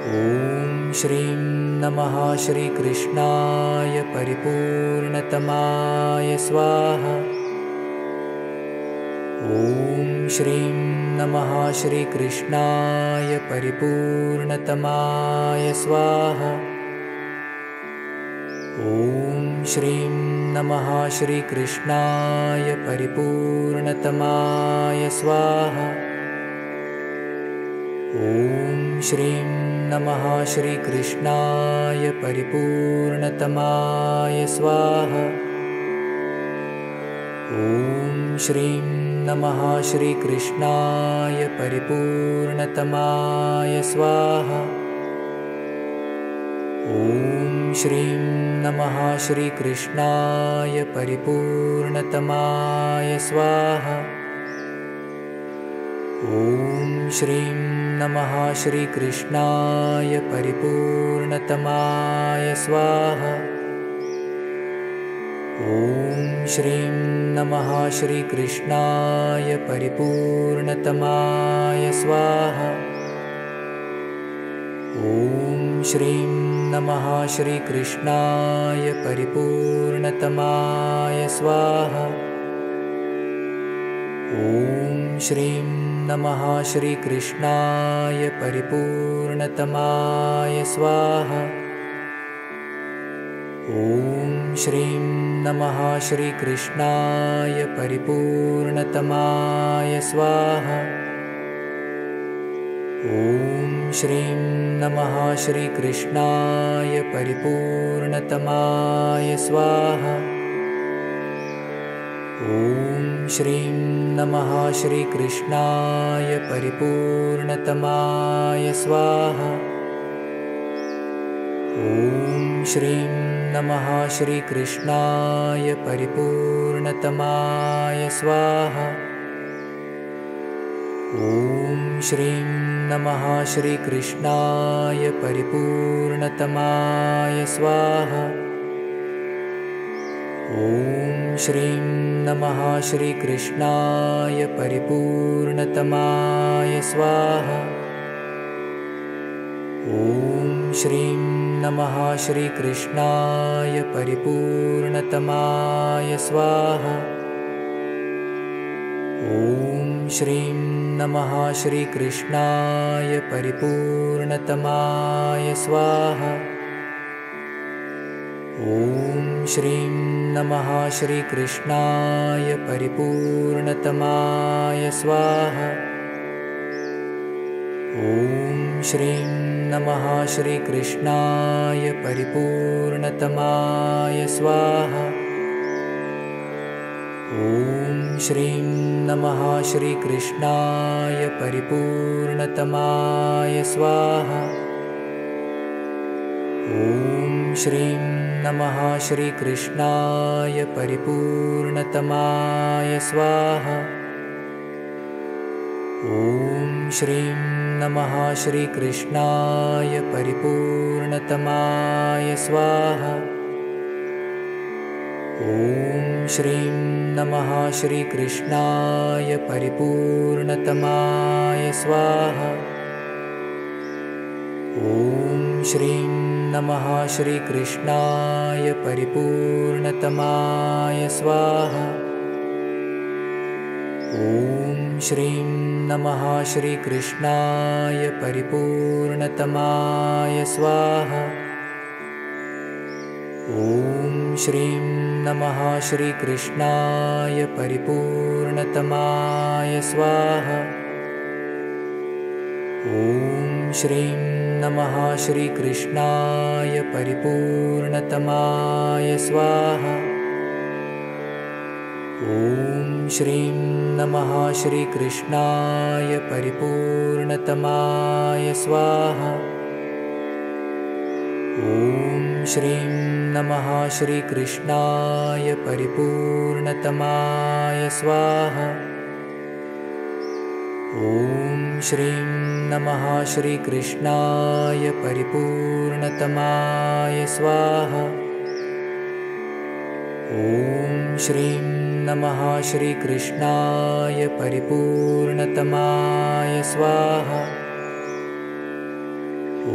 ॐ श्रीं नमः श्रीकृष्णाय परिपूर्णतमाय स्वाहा। ॐ श्रीं नमः श्रीकृष्णाय परिपूर्णतमाय स्वाहा। ॐ श्रीं नमः श्रीकृष्णाय परिपूर्णतमाय स्वाहा। ॐ श्रीं नमः श्रीकृष्णाय परिपूर्णतमाय स्वाहा। ॐ श्रीं नमः श्रीकृष्णाय परिपूर्णतमाय स्वाहा। ॐ श्रीं नमः श्रीकृष्णाय परिपूर्णतमाय स्वाहा। ॐ श्रीं नमः श्रीकृष्णाय परिपूर्णतमाय स्वाहा। ॐ श्रीं नमः श्रीकृष्णाय परिपूर्णतमाय स्वाहा। ॐ श्रीं नमः श्रीकृष्णाय परिपूर्णतमाय स्वाहा। ॐ श्रीं नमः श्रीकृष्णाय परिपूर्णतमाय स्वाहा। ॐ श्रीं नमः श्रीकृष्णाय परिपूर्णतमाय स्वाहा। ॐ श्रीं नमः श्रीकृष्णाय परिपूर्णतमाय स्वाहा। ॐ श्रीं नमः श्रीकृष्णाय परिपूर्णतमाय स्वाहा। ॐ श्रीं नमः श्रीकृष्णाय परिपूर्णतमाय स्वाहा। ॐ श्रीं नमः श्रीकृष्णाय परिपूर्णतमाय स्वाहा। ॐ श्रीं नमः श्रीकृष्णाय परिपूर्णतमाय स्वाहा। ॐ श्रीं नमः श्रीकृष्णाय परिपूर्णतमाय स्वाहा। ॐ श्रीं नमः श्रीकृष्णाय परिपूर्णतमाय स्वाहा। ॐ श्रीं नमः श्रीकृष्णाय परिपूर्णतमाय स्वाहा। ॐ श्रीं नमः श्रीकृष्णाय परिपूर्णतमाय स्वाहा। ॐ श्रीं नमः श्रीकृष्णाय परिपूर्णतमाय स्वाहा। ॐ श्रीं नमः श्रीकृष्णाय परिपूर्णतमाय स्वाहा। ॐ श्रीं नमः श्रीकृष्णाय परिपूर्णतमाय स्वाहा। ॐ श्रीं नमः श्रीकृष्णाय परिपूर्णतमाय स्वाहा। ॐ श्रीं नमः श्रीकृष्णाय परिपूर्णतमाय स्वाहा। ॐ श्रीं नमः श्रीकृष्णाय परिपूर्णतमाय स्वाहा। ॐ श्रीं नमः श्रीकृष्णाय परिपूर्णतमाय स्वाहा। ॐ श्रीं नमः श्रीकृष्णाय परिपूर्णतमाय स्वाहा। ॐ श्रीं नमः श्रीकृष्णाय परिपूर्णतमाय स्वाहा। ॐ श्रीं नमः श्रीकृष्णाय परिपूर्णतमाय स्वाहा। ॐ श्रीं नमः श्रीकृष्णाय परिपूर्णतमाय स्वाहा। ॐ श्रीं नमः श्रीकृष्णाय परिपूर्णतमाय स्वाहा। ॐ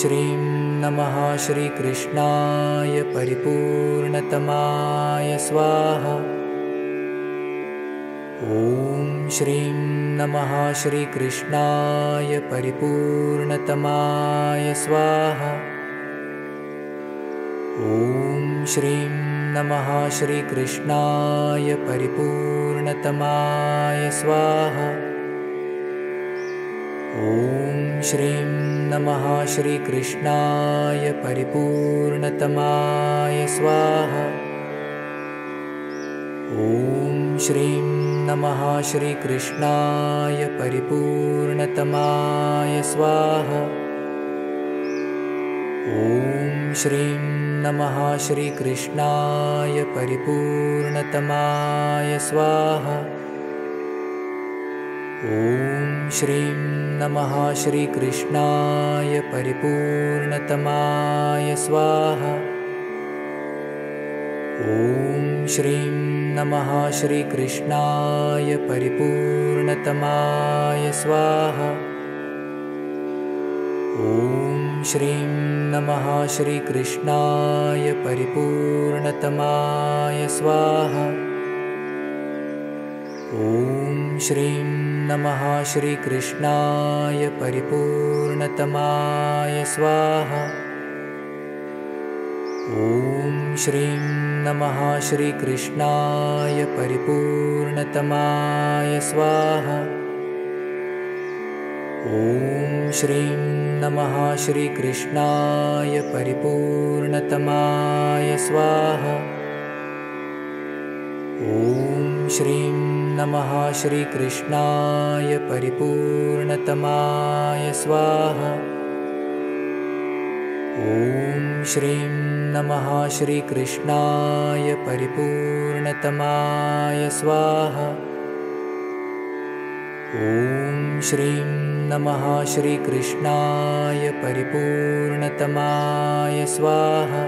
श्रीं नमः श्रीकृष्णाय परिपूर्णतमाय स्वाहा। ॐ श्रीं नमः श्रीकृष्णाय परिपूर्णतमाय स्वाहा। ॐ श्रीं नमः श्रीकृष्णाय परिपूर्णतमाय स्वाहा। ॐ श्रीं नमः श्रीकृष्णाय परिपूर्णतमाय स्वाहा। ॐ श्रीं नमः श्रीकृष्णाय परिपूर्णतमाय स्वाहा। ॐ श्रीं नमः श्रीकृष्णाय परिपूर्णतमाय स्वाहा। ॐ श्रीं नमः श्रीकृष्णाय परिपूर्णतमाय स्वाहा। ॐ श्रीं नमः श्रीकृष्णाय परिपूर्णतमाय स्वाहा। ॐ श्रीं नमः श्रीकृष्णाय परिपूर्णतमाय स्वाहा। ॐ श्रीं नमः श्रीकृष्णाय परिपूर्णतमाय स्वाहा। ॐ श्रीं नमः श्रीकृष्णाय परिपूर्णतमाय स्वाहा। ॐ श्रीं नमः श्रीकृष्णाय परिपूर्णतमाय स्वाहा। ॐ श्रीं नमः श्रीकृष्णाय परिपूर्णतमाय स्वाहा। ॐ श्रीं नमः श्रीकृष्णाय परिपूर्णतमाय स्वाहा। ॐ श्रीं नमः श्रीकृष्णाय परिपूर्णतमाय स्वाहा।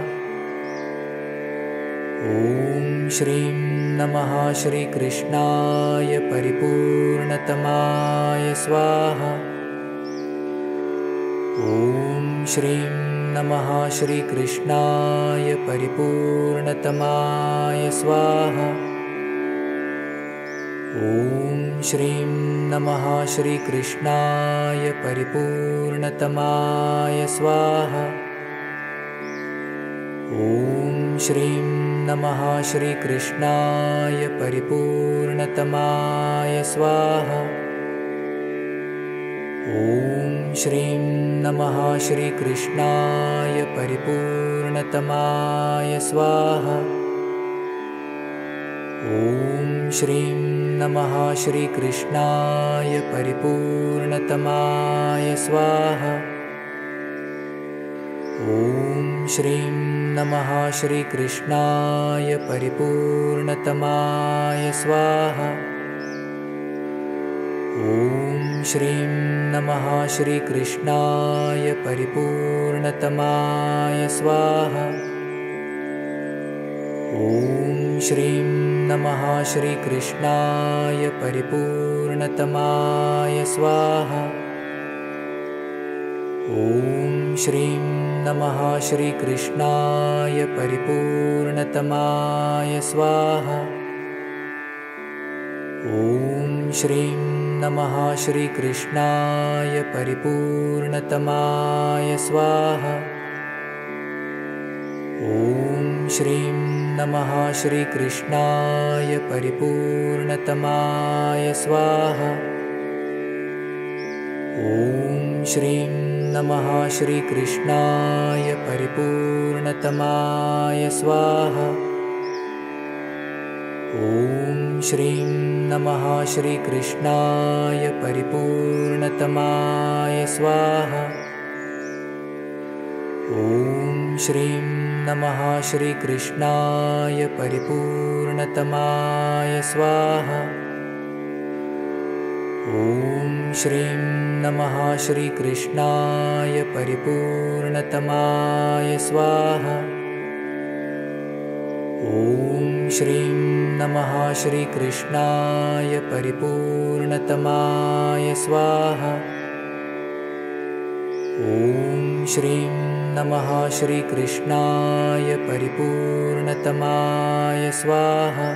ॐ श्रीं नमः श्रीकृष्णाय परिपूर्णतमाय स्वाहा। ॐ श्रीं नमः श्रीकृष्णाय परिपूर्णतमाय स्वाहा। ॐ श्रीं नमः श्रीकृष्णाय परिपूर्णतमाय स्वाहा। ॐ श्रीं नमः श्रीकृष्णाय परिपूर्णतमाय स्वाहा। ॐ श्रीं नमः श्रीकृष्णाय परिपूर्णतमाय स्वाहा। ॐ श्रीं नमः श्रीकृष्णाय परिपूर्णतमाय स्वाहा। ॐ श्रीं नमः श्रीकृष्णाय परिपूर्णतमाय स्वाहा। ॐ श्रीं नमः श्रीकृष्णाय परिपूर्णतमाय स्वाहा। ॐ श्रीं नमः श्रीकृष्णाय परिपूर्णतमाय स्वाहा। ॐ श्रीं नमः श्रीकृष्णाय परिपूर्णतमाय स्वाहा। ॐ श्रीं नमः श्रीकृष्णाय परिपूर्णतमाय स्वाहा। ॐ श्रीं नमः श्रीकृष्णाय परिपूर्णतमाय स्वाहा। ॐ श्रीं नमः श्रीकृष्णाय परिपूर्णतमाय स्वाहा। ॐ श्रीं नमः श्रीकृष्णाय परिपूर्णतमाय स्वाहा। ॐ श्रीं नमः श्रीकृष्णाय परिपूर्णतमाय स्वाहा। ॐ श्रीं नमः श्रीकृष्णाय परिपूर्णतमाय स्वाहा। ॐ श्रीं नमः श्रीकृष्णाय परिपूर्णतमाय स्वाहा। ॐ श्रीं नमः श्रीकृष्णाय परिपूर्णतमाय स्वाहा।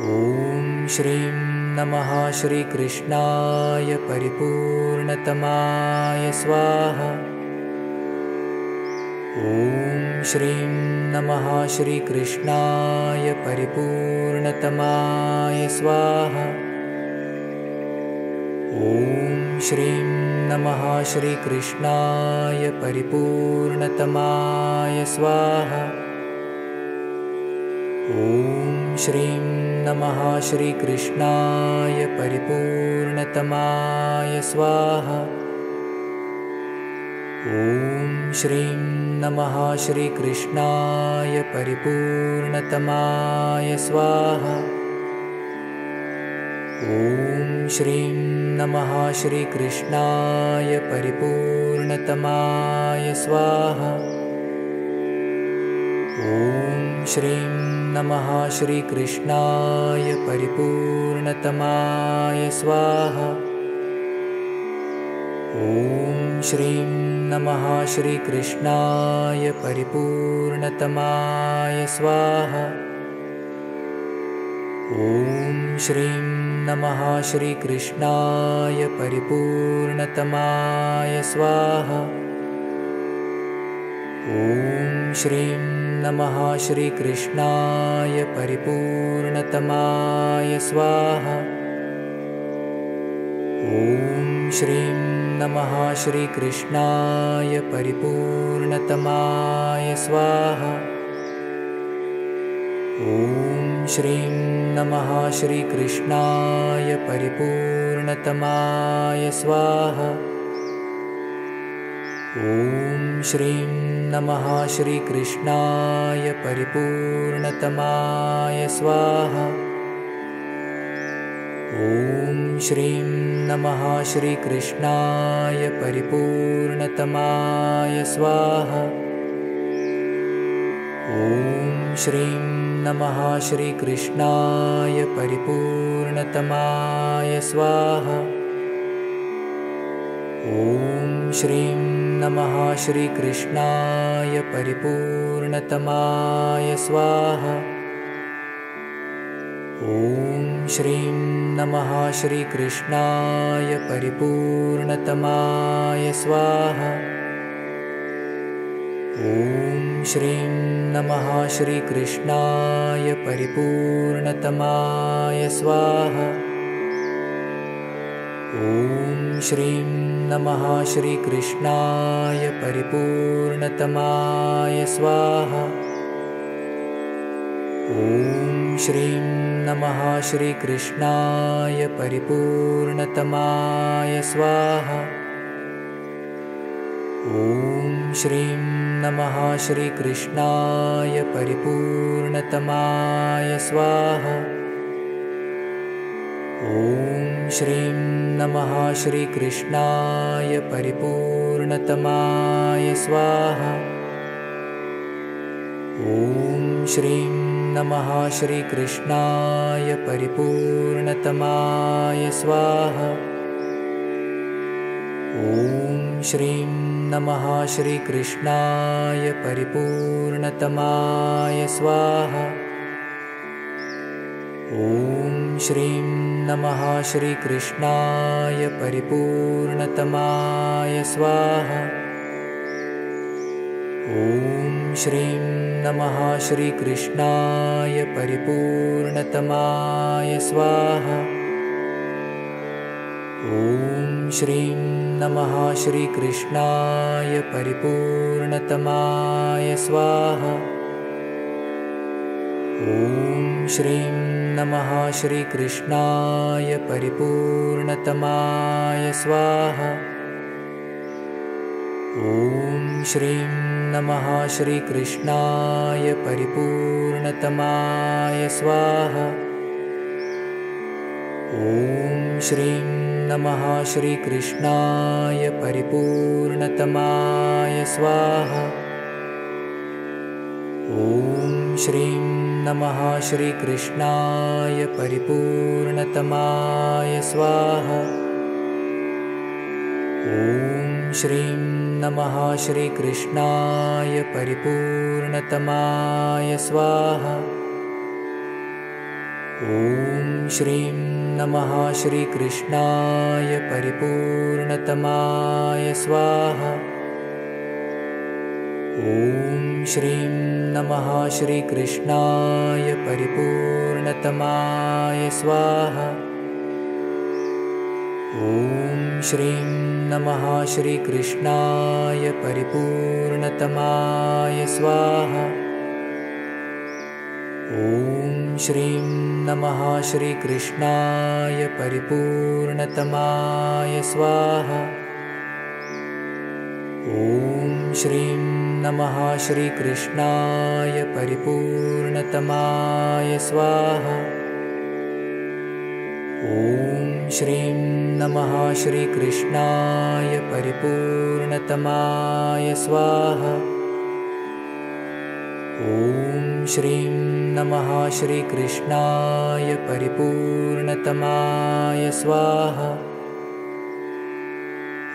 ॐ श्रीं नमः श्रीकृष्णाय परिपूर्णतमाय स्वाहा। ॐ श्रीं नमः श्रीकृष्णाय परिपूर्णतमाय स्वाहा। ॐ श्रीं नमः श्रीकृष्णाय परिपूर्णतमाय स्वाहा। ॐ श्रीं नमः श्रीकृष्णाय परिपूर्णतमाय स्वाहा। ॐ श्रीं नमः श्रीकृष्णाय परिपूर्णतमाय स्वाहा। ॐ श्रीं नमः श्रीकृष्णाय परिपूर्णतमाय स्वाहा। ॐ श्रीं नमः श्रीकृष्णाय परिपूर्णतमाय स्वाहा। ॐ श्रीं नमः श्रीकृष्णाय परिपूर्णतमाय स्वाहा। ॐ श्रीं नमः श्रीकृष्णाय परिपूर्णतमाय स्वाहा। ॐ श्रीं नमः श्रीकृष्णाय परिपूर्णतमाय स्वाहा। ॐ श्रीं नमः श्रीकृष्णाय परिपूर्णतमाय स्वाहा। ॐ श्रीं नमः श्रीकृष्णाय परिपूर्णतमाय स्वाहा। ॐ श्रीं नमः श्रीकृष्णाय परिपूर्णतमाय स्वाहा। ॐ श्रीं नमः श्रीकृष्णाय परिपूर्णतमाय स्वाहा। ॐ श्रीं नमः श्रीकृष्णाय परिपूर्णतमाय स्वाहा। ॐ श्रीं नमः श्रीकृष्णाय परिपूर्णतमाय स्वाहा। ॐ श्रीं नमः श्रीकृष्णाय परिपूर्णतमाय स्वाहा। ॐ श्रीं नमः श्रीकृष्णाय परिपूर्णतमाय स्वाहा। ॐ श्रीं नमः श्रीकृष्णाय परिपूर्णतमाय स्वाहा। ॐ श्रीं नमः श्रीकृष्णाय परिपूर्णतमाय स्वाहा। ॐ श्रीं नमः श्रीकृष्णाय परिपूर्णतमाय स्वाहा। ॐ श्रीं नमः श्रीकृष्णाय परिपूर्णतमाय स्वाहा। ॐ श्रीं नमः श्रीकृष्णाय परिपूर्णतमाय स्वाहा। ॐ श्रीं नमः श्रीकृष्णाय परिपूर्णतमाय स्वाहा। ॐ श्रीं नमः श्रीकृष्णाय परिपूर्णतमाय स्वाहा। ॐ श्रीं नमः श्रीकृष्णाय परिपूर्णतमाय स्वाहा। ॐ श्रीं नमः श्रीकृष्णाय परिपूर्णतमाय स्वाहा। ॐ श्रीं नमः श्रीकृष्णाय परिपूर्णतमाय स्वाहा। ॐ श्रीं नमः श्रीकृष्णाय परिपूर्णतमाय स्वाहा। ॐ श्रीं नमः श्रीकृष्णाय परिपूर्णतमाय स्वाहा। ॐ श्रीं नमः श्रीकृष्णाय परिपूर्णतमाय स्वाहा। ॐ श्रीं नमः श्रीकृष्णाय परिपूर्णतमाय स्वाहा। ॐ श्रीं नमः श्रीकृष्णाय परिपूर्णतमाय स्वाहा। ॐ श्रीं नमः श्रीकृष्णाय परिपूर्णतमाय स्वाहा। ॐ श्रीं नमः श्रीकृष्णाय परिपूर्णतमाय स्वाहा। ॐ श्रीं नमः श्रीकृष्णाय परिपूर्णतमाय स्वाहा। ॐ श्रीं नमः श्रीकृष्णाय परिपूर्णतमाय स्वाहा। ॐ श्रीं नमः श्रीकृष्णाय परिपूर्णतमाय स्वाहा। ॐ श्रीं नमः श्रीकृष्णाय परिपूर्णतमाय स्वाहा।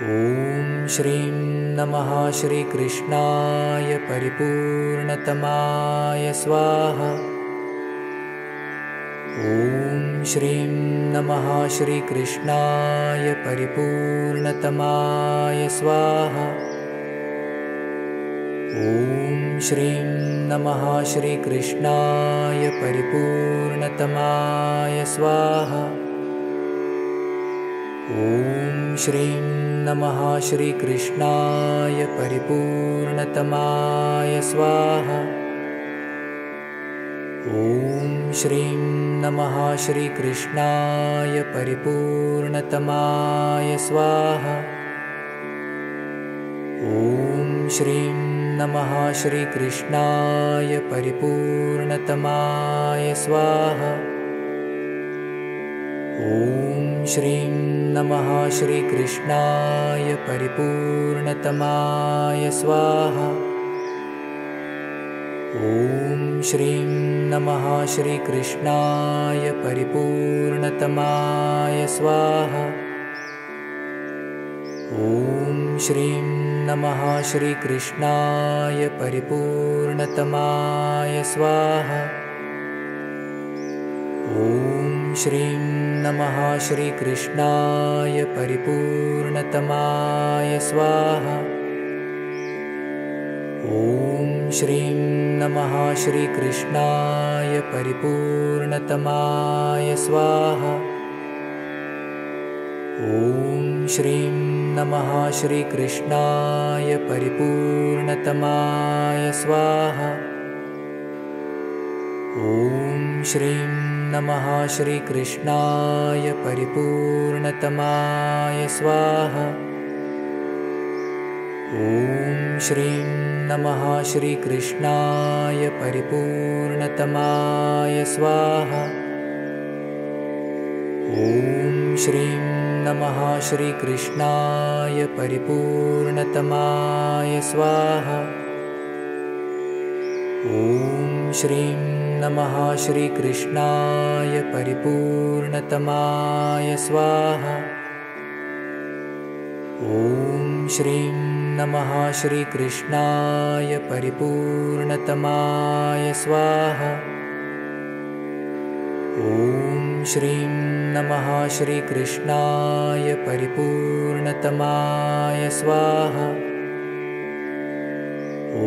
ॐ श्रीं नमः श्रीकृष्णाय परिपूर्णतमाय स्वाहा। ॐ श्रीं नमः श्रीकृष्णाय परिपूर्णतमाय स्वाहा। ॐ श्रीं नमः श्रीकृष्णाय परिपूर्णतमाय स्वाहा। ॐ श्रीं नमः श्रीकृष्णाय परिपूर्णतमाय स्वाहा। ॐ श्रीं नमः श्रीकृष्णाय परिपूर्णतमाय स्वाहा। ॐ श्रीं नमः श्रीकृष्णाय परिपूर्णतमाय स्वाहा। ॐ श्रीं नमः श्रीकृष्णाय परिपूर्णतमाय स्वाहा। ॐ श्रीं नमः श्रीकृष्णाय परिपूर्णतमाय स्वाहा। ॐ श्रीं नमः श्रीकृष्णाय परिपूर्णतमाय स्वाहा। ॐ श्रीं नमः श्रीकृष्णाय परिपूर्णतमाय स्वाहा। ॐ श्रीं नमः श्रीकृष्णाय परिपूर्णतमाय स्वाहा। ॐ श्रीं नमः श्रीकृष्णाय परिपूर्णतमाय स्वाहा। ॐ श्रीं नमः श्रीकृष्णाय परिपूर्णतमाय स्वाहा। ॐ श्रीं नमः श्रीकृष्णाय परिपूर्णतमाय स्वाहा। ॐ श्रीं नमः श्रीकृष्णाय परिपूर्णतमाय स्वाहा। ॐ श्रीं नमः श्रीकृष्णाय परिपूर्णतमाय स्वाहा। ॐ श्रीं नमः श्रीकृष्णाय परिपूर्णतमाय स्वाहा। ॐ श्रीं नमः श्रीकृष्णाय परिपूर्णतमाय स्वाहा। ॐ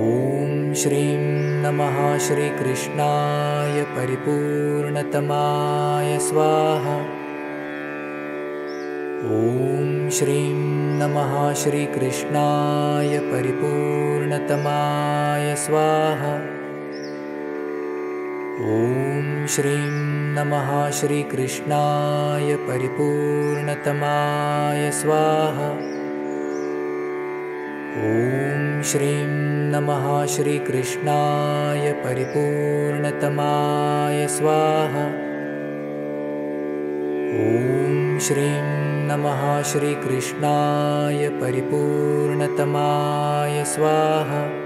श्रीं नमः श्रीकृष्णाय परिपूर्णतमाय स्वाहा। ॐ श्रीं नमः श्रीकृष्णाय परिपूर्णतमाय स्वाहा। ॐ श्रीं नमः श्रीकृष्णाय परिपूर्णतमाय स्वाहा। ॐ श्रीं नमः श्रीकृष्णाय परिपूर्णतमाय स्वाहा। ॐ श्रीं नमः श्रीकृष्णाय परिपूर्णतमाय स्वाहा।